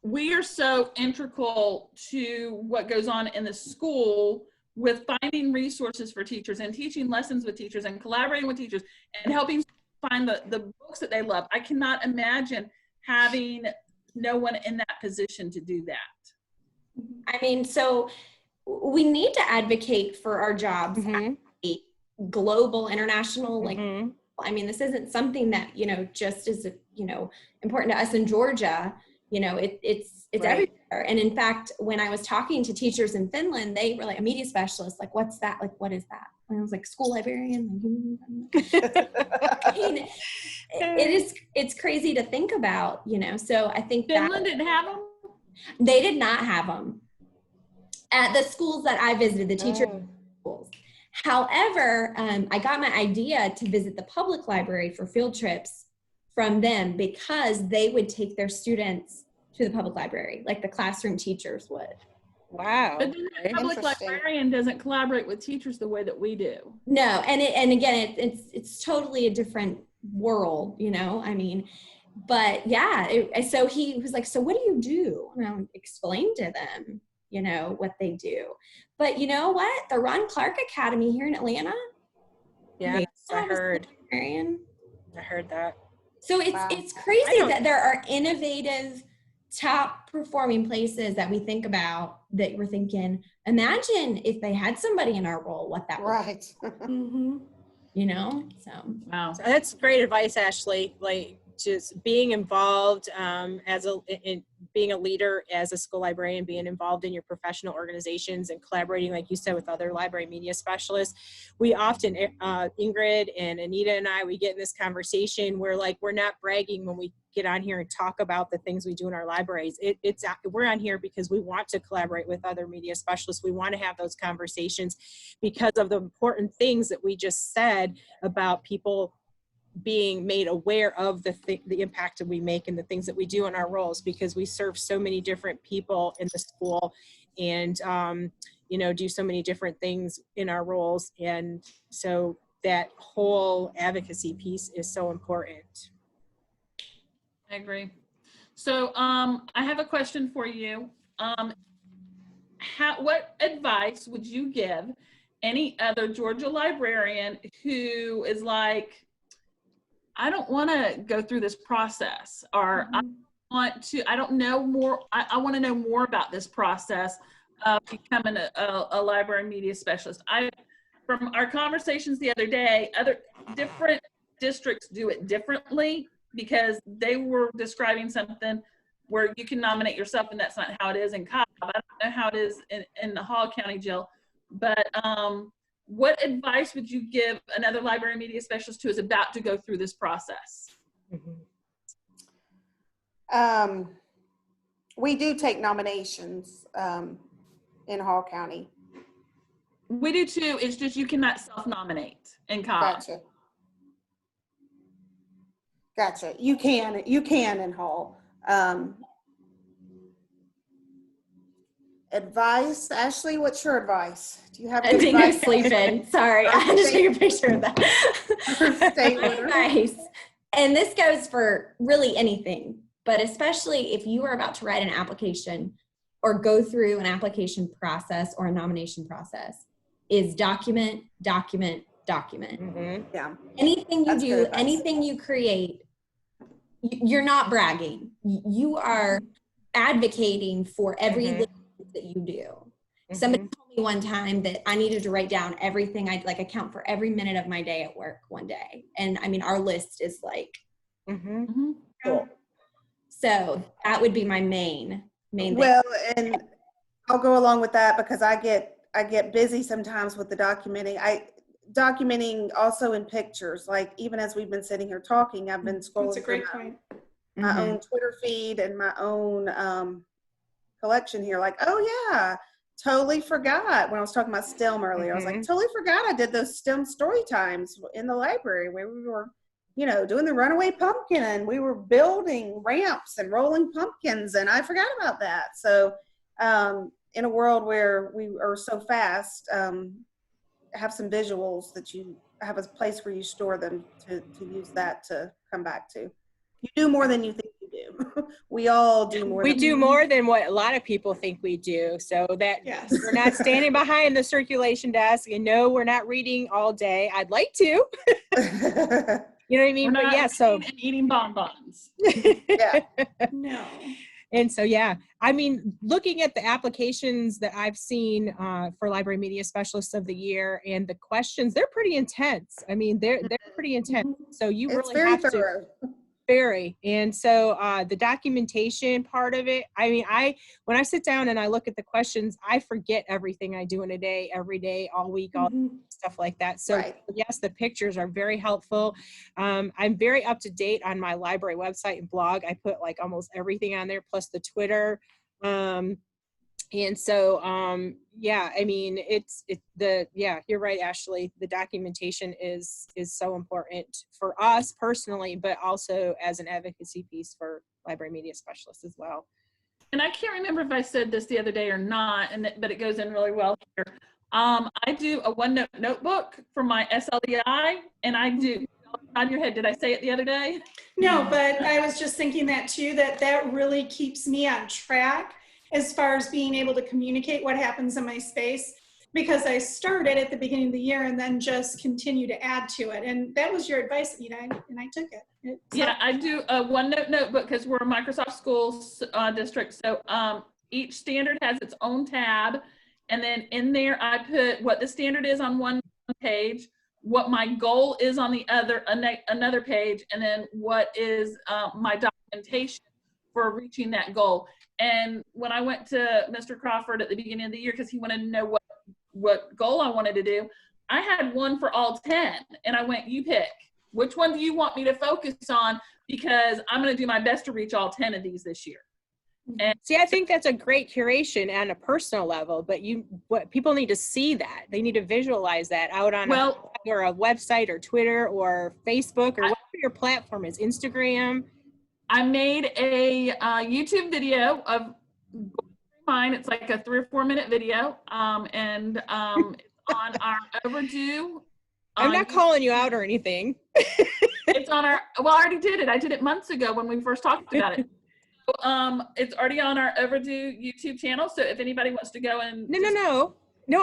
we are so integral to what goes on in the school with finding resources for teachers and teaching lessons with teachers and collaborating with teachers and helping find the books that they love. I cannot imagine having no one in that position to do that. I mean, so we need to advocate for our jobs at a global, international, I mean, this isn't something that, just is, important to us in Georgia. It's Right. everywhere. And in fact, when I was talking to teachers in Finland, they were like, a media specialist, like, what's that? Like, what is that? And I was like, school librarian. I mean, it's crazy to think about, so I think Finland didn't have them? they did not have them at the schools that I visited, the teacher schools. However, I got my idea to visit the public library for field trips from them, because they would take their students to the public library, like the classroom teachers would. Wow. But then the public Interesting. librarian doesn't collaborate with teachers the way that we do. No, and again, it's totally a different world, I mean, but yeah, so he was like, so what do you do? And I explained to them, what they do. But you know what? The Ron Clark Academy here in Atlanta. Yes, I heard that. So it's crazy that there are innovative, top performing places that we think about, that we're thinking, imagine if they had somebody in our role, what that would Right. so. Wow. So that's great advice, Ashley. Just being involved in being a leader as a school librarian, being involved in your professional organizations and collaborating, like you said, with other library media specialists. We often, Ingrid and Anita and I, we get in this conversation where we're not bragging when we get on here and talk about the things we do in our libraries. We're on here because we want to collaborate with other media specialists. We want to have those conversations because of the important things that we just said about people being made aware of the impact that we make and the things that we do in our roles, because we serve so many different people in the school and do so many different things in our roles. And so that whole advocacy piece is so important. I agree. So I have a question for you. What advice would you give any other Georgia librarian who is like, I don't want to go through this process, or I don't know more. I want to know more about this process of becoming a library media specialist. From our conversations the other day, other different districts do it differently, because they were describing something where you can nominate yourself, and that's not how it is in Cobb. I don't know how it is in the Hall County Jail, but what advice would you give another library media specialist who is about to go through this process? We do take nominations in Hall County. We do too. It's just you cannot self-nominate in Cobb. Gotcha. Gotcha. You can in Hall. Advice, Ashley, what's your advice? Do you have I think I'm advice? sleeping. Sorry, I had to take a picture of that. Stay My with her. advice, and this goes for really anything, but especially if you are about to write an application or go through an application process or a nomination process, is document, document, document. Mm-hmm. Yeah. Anything you That's good do, advice. anything you create, you're not bragging. You are advocating for every Mhm. little thing that you do. Somebody Mhm. told me one time that I needed to write down everything. I'd like account for every minute of my day at work one day. And I mean, our list is like, Mhm. Mhm. cool. So that would be my main thing. Well, and I'll go along with that because I get busy sometimes with the documenting also in pictures. Like even as we've been sitting here talking, I've been That's a scrolling through great point. my Mhm. own Twitter feed and my own collection here. Like, oh yeah, totally forgot when I was talking about STEM earlier. I was like, Mhm. totally forgot I did those STEM story times in the library where we were, doing the runaway pumpkin and we were building ramps and rolling pumpkins, and I forgot about that. So in a world where we are so fast, have some visuals that you have a place where you store them to use that to come back to. You do more than you think you do. We all do more We than do more than what a lot of people think we do. So that Yes. we're not standing behind the circulation desk, and no, we're not reading all day. I'd like to, you know what I mean? We're But not yeah, so reading and eating bonbons. Yeah. No. and so yeah, I mean, looking at the applications that I've seen for Library Media Specialists of the Year and the questions, they're pretty intense. I mean, they're pretty intense. So you It's really very have to. thorough. Very. And so the documentation part of it, I mean, when I sit down and I look at the questions, I forget everything I do in a day, every day, all week, all stuff like that. So Right. yes, the pictures are very helpful. I'm very up to date on my library website and blog. I put like almost everything on there, plus the Twitter. And so, yeah, I mean, you're right, Ashley. The documentation is so important for us personally, but also as an advocacy piece for library media specialists as well. And I can't remember if I said this the other day or not, but it goes in really well here. I do a OneNote notebook for my SLDI, and I do, on your head, did I say it the other day? No, but I was just thinking that too, that really keeps me on track as far as being able to communicate what happens in my space, because I started at the beginning of the year and then just continue to add to it. And that was your advice, and I took it. Yeah, I do a OneNote notebook because we're a Microsoft Schools district. So each standard has its own tab. And then in there, I put what the standard is on one page, what my goal is on the another page, and then what is my documentation for reaching that goal. And when I went to Mr. Crawford at the beginning of the year, because he wanted to know what goal I wanted to do, I had one for all 10. And I went, you pick. Which one do you want me to focus on? Because I'm going to do my best to reach all 10 of these this year. And see, I think that's a great curation on a personal level, but what people need to see that. They need to visualize that out on a website or Twitter or Facebook or whatever your platform is, Instagram. I made a YouTube video of mine. It's like a 3 or 4 minute video. And it's on our Overdue. I'm not calling you out or anything. It's on our, well, I already did it. I did it months ago when we first talked about it. So, it's already on our Overdue YouTube channel. So if anybody wants to go and No,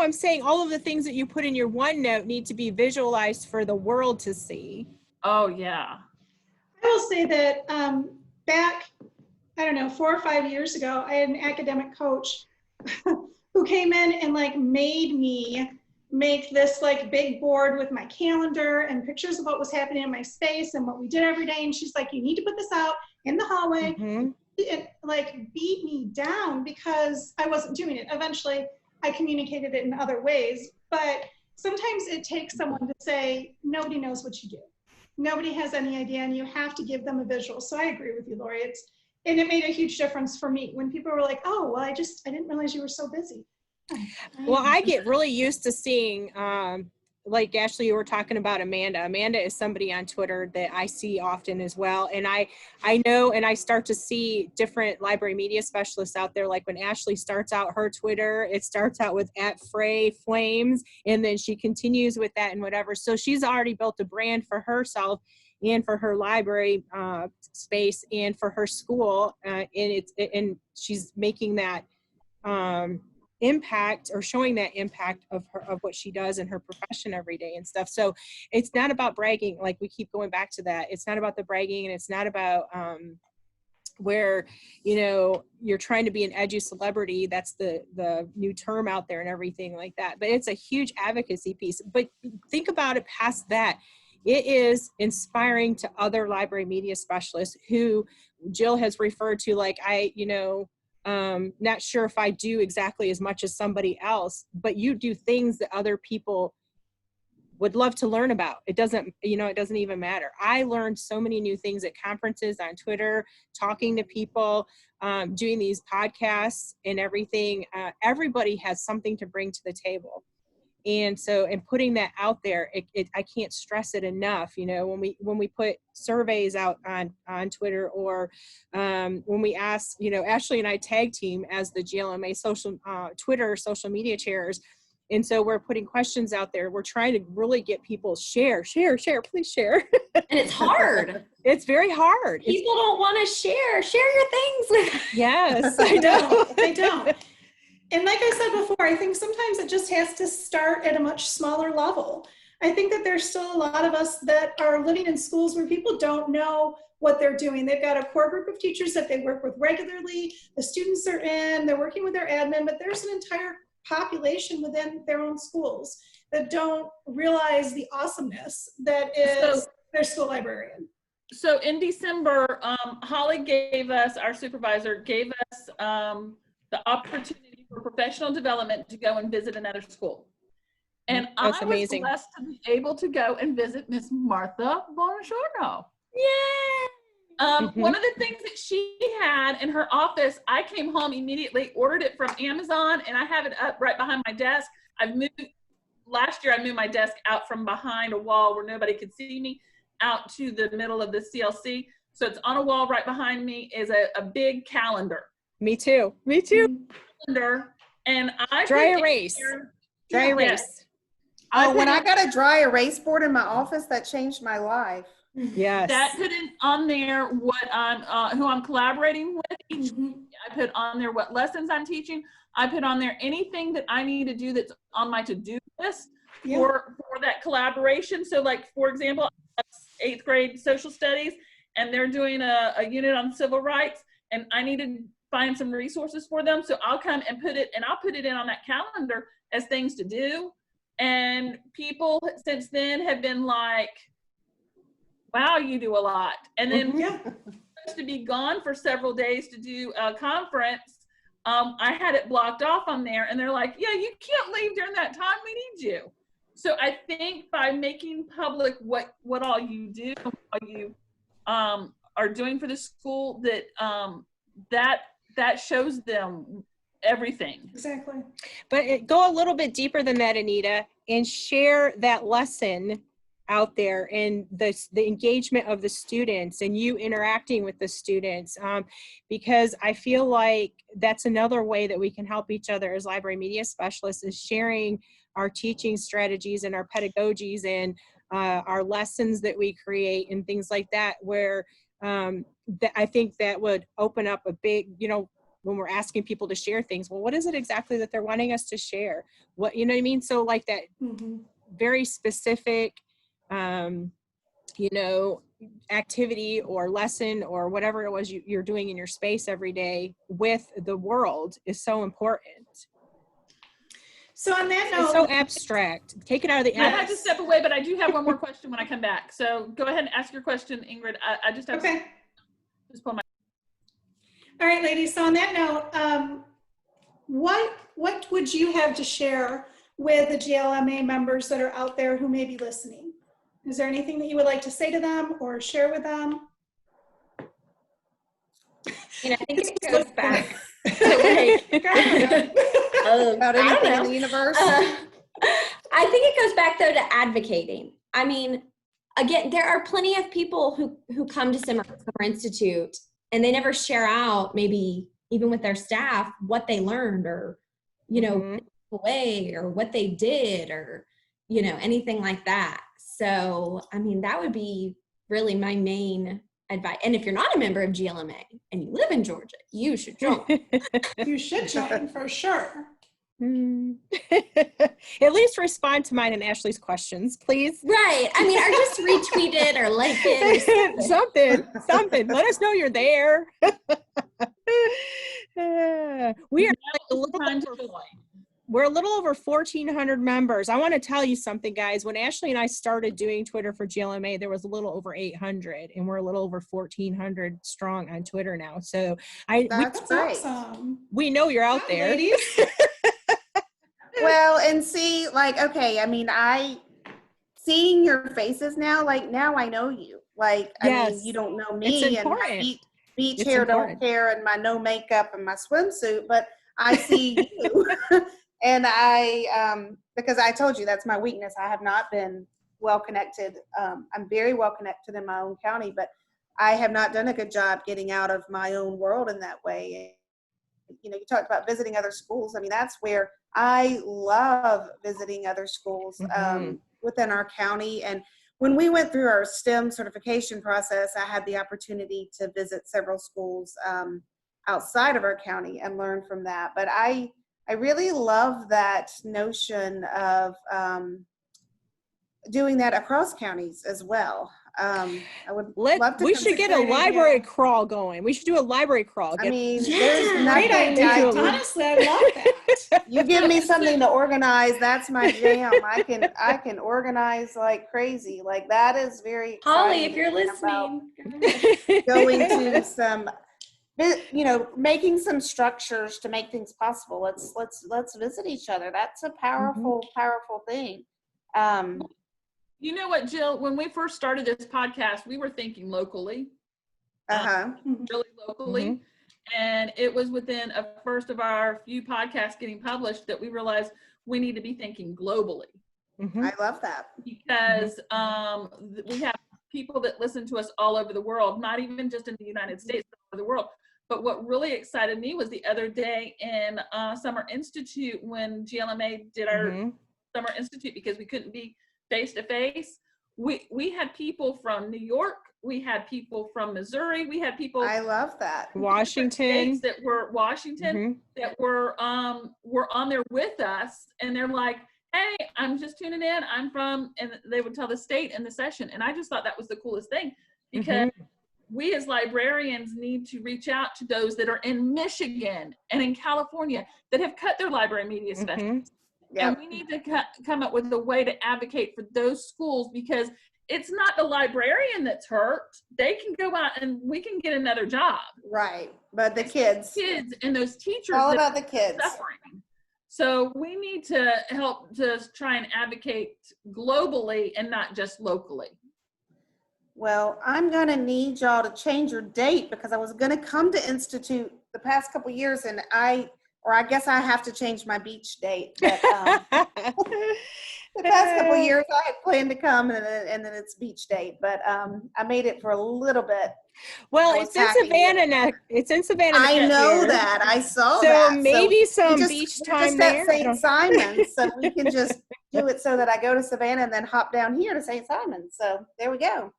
I'm saying all of the things that you put in your OneNote need to be visualized for the world to see. Oh yeah. I will say that back, I don't know, 4 or 5 years ago, I had an academic coach who came in and like made me make this like big board with my calendar and pictures of what was happening in my space and what we did every day. And she's like, you need to put this out in the hallway. It like beat me down because I wasn't doing it. Eventually I communicated it in other ways, but sometimes it takes someone to say, nobody knows what you do. Nobody has any idea, and you have to give them a visual. So I agree with you, Lori. And it made a huge difference for me when people were like, oh, well, I didn't realize you were so busy. Well, I get really used to seeing like Ashley, you were talking about Amanda. Amanda is somebody on Twitter that I see often as well. And I know, and I start to see different library media specialists out there. Like when Ashley starts out her Twitter, it starts out with @FrayFlames, and then she continues with that and whatever. So she's already built a brand for herself and for her library space and for her school. And she's making that impact, or showing that impact of what she does in her profession every day and stuff. So it's not about bragging. Like we keep going back to that. It's not about the bragging, and it's not about where, you know, you're trying to be an edgy celebrity. That's the new term out there and everything like that. But it's a huge advocacy piece. But think about it past that. It is inspiring to other library media specialists who Jill has referred to, like, not sure if I do exactly as much as somebody else, but you do things that other people would love to learn about. It doesn't even matter. I learned so many new things at conferences, on Twitter, talking to people, doing these podcasts and everything. Everybody has something to bring to the table. And so, and putting that out there, I can't stress it enough. You know, when we put surveys out on Twitter, or when we ask, you know, Ashley and I tag team as the GLMA Twitter social media chairs. And so we're putting questions out there. We're trying to really get people share, please share. And it's hard. It's very hard. People don't want to share your things. Yes, I know. They don't. And like I said before, I think sometimes it just has to start at a much smaller level. I think that there's still a lot of us that are living in schools where people don't know what they're doing. They've got a core group of teachers that they work with regularly. The students are in, they're working with their admin, but there's an entire population within their own schools that don't realize the awesomeness that is their school librarian. So in December, Holly gave us, our supervisor, gave us the opportunity for professional development to go and visit another school. And That's I amazing. was blessed to be able to go and visit Miss Martha Bongiorno. Yay! One of the things that she had in her office, I came home immediately, ordered it from Amazon, and I have it up right behind my desk. Last year I moved my desk out from behind a wall where nobody could see me out to the middle of the CLC. So it's on a wall right behind me is a big calendar. Me too. And I Dry erase. Oh, when I got a dry erase board in my office, that changed my life. Yes. That put in on there what I'm who I'm collaborating with each week. I put on there what lessons I'm teaching. I put on there anything that I need to do that's on my to-do list for that collaboration. So like, for example, 8th grade social studies, and they're doing a unit on civil rights, and I need to find some resources for them. So I'll come and I'll put it in on that calendar as things to do. And people since then have been like, wow, you do a lot. And then supposed to be gone for several days to do a conference. I had it blocked off on there, and they're like, yeah, you can't leave during that time. We need you. So I think by making public what all you do, what you are doing for the school, that shows them everything. Exactly. But go a little bit deeper than that, Anita, and share that lesson out there, and the engagement of the students, and you interacting with the students, because I feel like that's another way that we can help each other as library media specialists, is sharing our teaching strategies and our pedagogies and our lessons that we create and things like that, where I think that would open up a big, you know, when we're asking people to share things, well, what is it exactly that they're wanting us to share? What, you know what I mean? So like that very specific, you know, activity or lesson or whatever it was you're doing in your space every day with the world is so important. So on that note, It's so abstract. Take it out of the I had to step away, but I do have one more question when I come back. So go ahead and ask your question, Ingrid. I just have to just pull my. All right, ladies. So on that note, what would you have to share with the GLMA members that are out there who may be listening? Is there anything that you would like to say to them or share with them? You know, I think it goes back to like, About anything in the universe? I think it goes back though to advocating. I mean, again, there are plenty of people who come to Summer Institute and they never share out, maybe even with their staff, what they learned or, you know, away or what they did or, you know, anything like that. So, I mean, that would be really my main advice. And if you're not a member of GLMA and you live in Georgia, you should join. You should join for sure. At least respond to mine and Ashley's questions, please. Right. I mean, or just retweet it or like it or something. Let us know you're there. We are we're a little over 1,400 members. I want to tell you something, guys. When Ashley and I started doing Twitter for GLMA, there was a little over 800, and we're a little over 1,400 strong on Twitter now. So That's great. Awesome. We know you're out there. Ladies. Well, and see, like, okay, I mean, seeing your faces now, like, now I know you. Like, I mean, you don't know me and my beach hair don't care and my no makeup and my swimsuit, but I see you. And because I told you that's my weakness. I have not been well connected. I'm very well connected in my own county, but I have not done a good job getting out of my own world in that way. You know, you talked about visiting other schools. I mean, that's where I love visiting other schools within our county. And when we went through our STEM certification process, I had the opportunity to visit several schools outside of our county and learn from that. But I really love that notion of doing that across counties as well. I would love to. We should get a library crawl going. We should do a library crawl. I mean, there's nothing. Honestly, I love that. You give me something to organize, that's my jam. I can organize like crazy. Like that is very Holly, if you're listening, going to some, you know, making some structures to make things possible. Let's visit each other. That's a powerful thing. You know what, Jill, when we first started this podcast, we were thinking locally, really locally. And it was within a first of our few podcasts getting published that we realized we need to be thinking globally. I love that. Because we have people that listen to us all over the world, not even just in the United States, but all over the world. But what really excited me was the other day in Summer Institute when GLMA did our Summer Institute, because we couldn't be face-to-face. We had people from New York, we had people from Missouri, we had people, I love that, Washington, that were that were on there with us, and they're like, hey, I'm just tuning in, I'm from, and they would tell the state and the session. And I just thought that was the coolest thing, because we as librarians need to reach out to those that are in Michigan and in California that have cut their library media specialists. And we need to come up with a way to advocate for those schools, because it's not the librarian that's hurt. They can go out and we can get another job. Right. But the kids and those teachers. All about the kids. Suffering. So we need to help to try and advocate globally and not just locally. Well, I'm going to need y'all to change your date, because I was going to come to Institute the past couple of years, and I guess I have to change my beach date. But, the past couple of years I had planned to come, and then it's beach date, but I made it for a little bit. Well, it's in Savannah now. It's in Savannah. I know that. I saw that. So maybe some beach time there. Just at St. Simon's, so we can just do it so that I go to Savannah and then hop down here to St. Simon's. So there we go.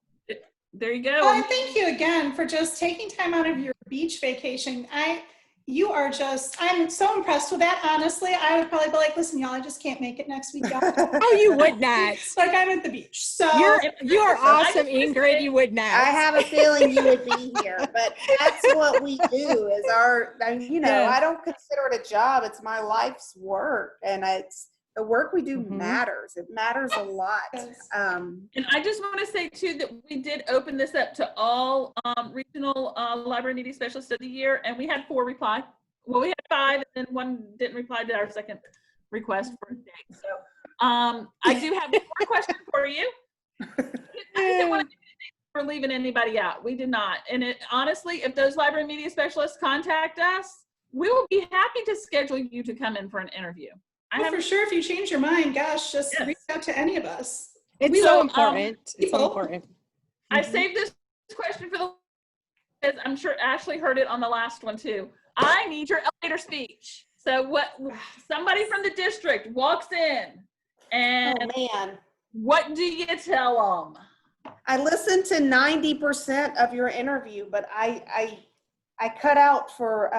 There you go. Well, thank you again for just taking time out of your beach vacation. I'm so impressed with that. Honestly, I would probably be like, listen, y'all, I just can't make it next week. Oh, you would not. Like, I'm at the beach. So you are awesome, Ingrid. You would not. I have a feeling you would be here, but that's what we do is I don't consider it a job. It's my life's work, and it's the work we do matters. It matters a lot. And I just want to say too that we did open this up to all regional library media specialists of the year, and we had 4 reply. Well, we had 5, and then 1 didn't reply to our second request for a date. So I do have 1 more question for you. I didn't want to for leaving anybody out. We did not. And honestly, if those library media specialists contact us, we will be happy to schedule you to come in for an interview. I Well, have for sure, if you change your mind, gosh, just Yes. reach out to any of us. It's We so will, important. It's so people- important. I Mhm. saved this question for the, because I'm sure Ashley heard it on the last one too. I need your elevator speech. So what, somebody from the district walks in and Oh, man. what do you tell them? I listened to 90% of your interview, but I cut out for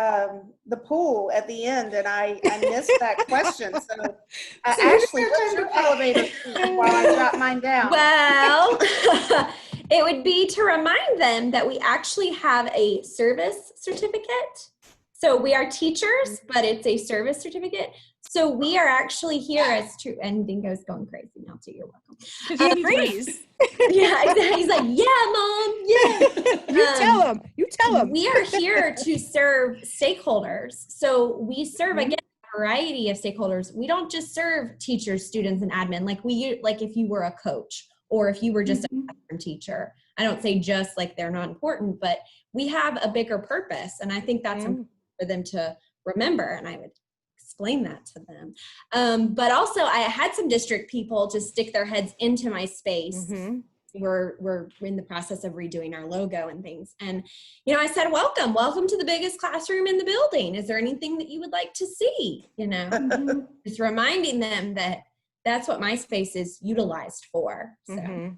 the pool at the end, and I missed that question. So, So Ashley, here's what's your your time to elevator speech while I jot mine down? Well, it would be to remind them that we actually have a service certificate. So we are teachers, but it's a service certificate. So we are actually here as true, and Dingo's going crazy now too. You're welcome. He agrees. Yeah, exactly. He's like, yeah, Mom, yeah. You tell him. You tell him. We are here to serve stakeholders. So we serve, again, a variety of stakeholders. We don't just serve teachers, students, and admin. Like if you were a coach or if you were just a classroom teacher. I don't say just like they're not important, but we have a bigger purpose. And I think that's important for them to remember. And I would explain that to them. But also I had some district people just stick their heads into my space. Mm-hmm. We're in the process of redoing our logo and things. And, I said, welcome to the biggest classroom in the building. Is there anything that you would like to see? Just reminding them that that's what my space is utilized for. So. Mm-hmm.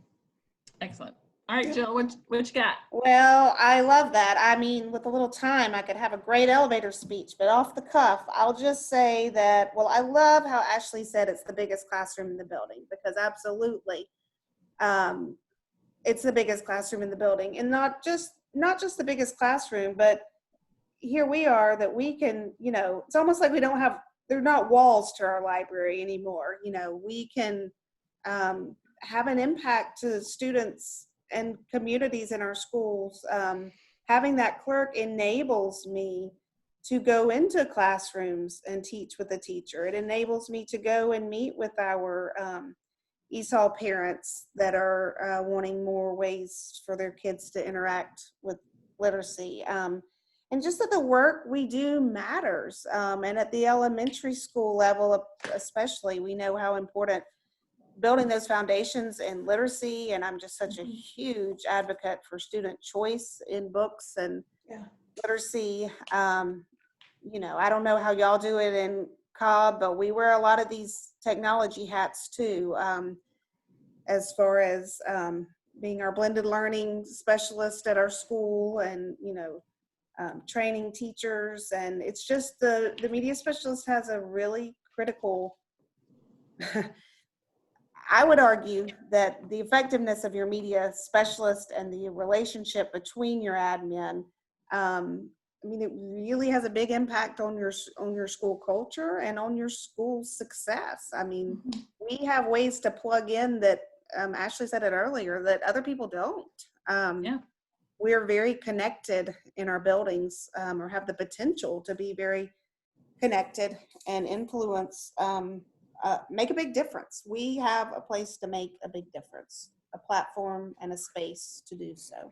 Excellent. All right, Jill, what you got? Well, I love that. I mean, with a little time, I could have a great elevator speech, but off the cuff, I'll just say that, well, I love how Ashley said it's the biggest classroom in the building, because absolutely, it's the biggest classroom in the building, and not just the biggest classroom, but here we are that we can, it's almost like there are not walls to our library anymore. We can have an impact to students and communities in our schools. Having that clerk enables me to go into classrooms and teach with a teacher. It enables me to go and meet with our ESOL parents that are wanting more ways for their kids to interact with literacy. And just that the work we do matters. And at the elementary school level especially, we know how important building those foundations in literacy, and I'm just such a huge advocate for student choice in books and literacy. I don't know how y'all do it in Cobb, but we wear a lot of these technology hats too, as far as being our blended learning specialist at our school, and training teachers. And it's just the media specialist has a really critical I would argue that the effectiveness of your media specialist and the relationship between your admin, it really has a big impact on your school culture and on your school's success. We have ways to plug in that, Ashley said it earlier, that other people don't. We're very connected in our buildings, or have the potential to be very connected and influence, make a big difference. We have a place to make a big difference, a platform and a space to do so.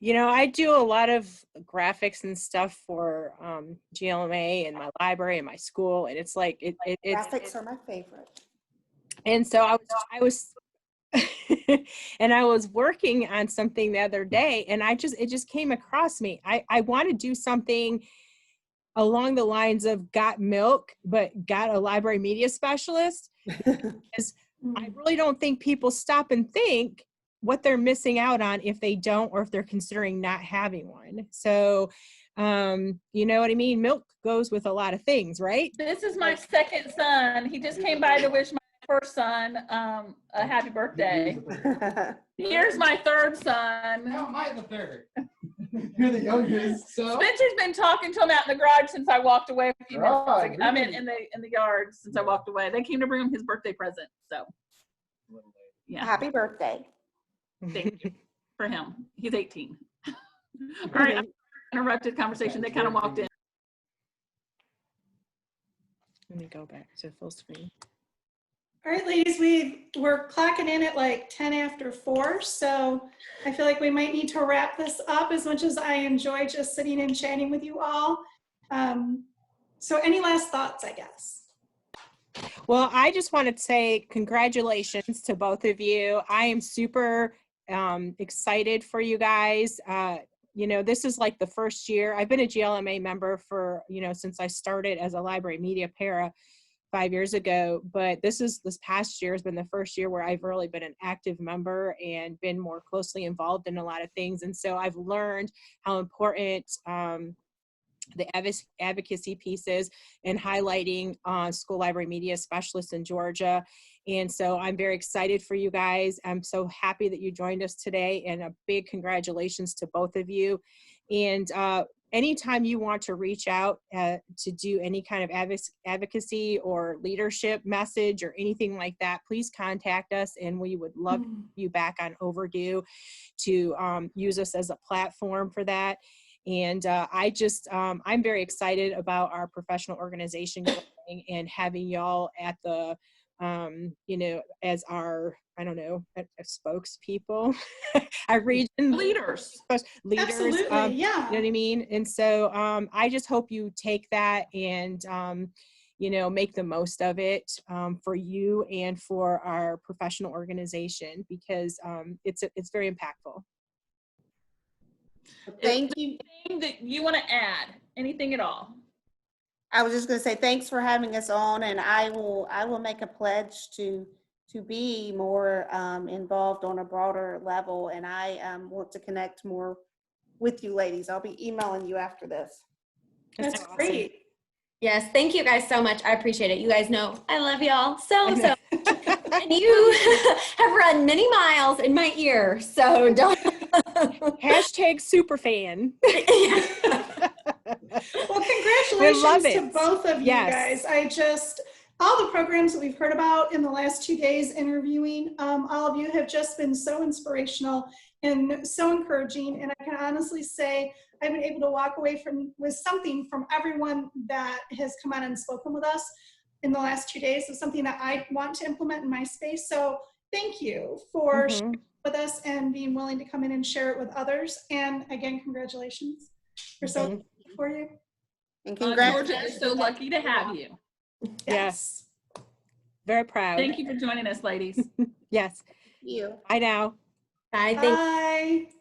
I do a lot of graphics and stuff for GLMA and my library and my school, and it's like graphics are my favorite. And so I was and I was working on something the other day, and it just came across me. I want to do something along the lines of got milk, but got a library media specialist. Because I really don't think people stop and think what they're missing out on if they don't, or if they're considering not having one. So, you know what I mean? Milk goes with a lot of things, right? This is my second son. He just came by to wish my first son a happy birthday. Here's my third son. How am I the third? You're the youngest, so. Spencer's been talking to him out in the garage since I walked away a few minutes ago. I mean, in the yard since I walked away. They came to bring him his birthday present. So, yeah. Happy birthday. Thank you for him. He's 18. All right, I interrupted conversation. They kind of walked in. Let me go back to full screen. All right, ladies, we're clocking in at like 10 after 4, so I feel like we might need to wrap this up, as much as I enjoy just sitting and chatting with you all. So any last thoughts, I guess? Well, I just wanted to say congratulations to both of you. I am super excited for you guys. You know, this is like the first year. I've been a GLMA member for, you know, since I started as a library media para 5 years ago, but this past year has been the first year where I've really been an active member and been more closely involved in a lot of things. And so I've learned how important the advocacy pieces and highlighting school library media specialists in Georgia. And so I'm very excited for you guys. I'm so happy that you joined us today, and a big congratulations to both of you. And anytime you want to reach out to do any kind of advocacy or leadership message or anything like that, please contact us, and we would love you back on Overdue to use us as a platform for that. And I'm very excited about our professional organization going and having y'all at the, you know, as our, I don't know, spokespeople, our region Leaders. leaders. Absolutely, yeah. You know what I mean? And so I just hope you take that and, you know, make the most of it for you and for our professional organization, because it's very impactful. Thank you. Anything that you want to add? Anything at all? I was just going to say thanks for having us on, and I will make a pledge to be more involved on a broader level, and I want to connect more with you ladies. I'll be emailing you after this. That's awesome. great. Yes, thank you guys so much. I appreciate it. You guys know I love y'all so much. And you have run many miles in my ear, so don't. Hashtag superfan. Well, congratulations to both of you Yes. guys. All the programs that we've heard about in the last 2 days interviewing, all of you have just been so inspirational and so encouraging. And I can honestly say I've been able to walk away with something from everyone that has come on and spoken with us in the last 2 days. It's something that I want to implement in my space. So thank you for sharing with us and being willing to come in and share it with others. And again, congratulations. We're so happy for you. And Georgia congratulations. is so lucky to have you. Yes. Very proud. Thank you for joining us, ladies. Yes. You. Bye now. Bye. Thank Bye.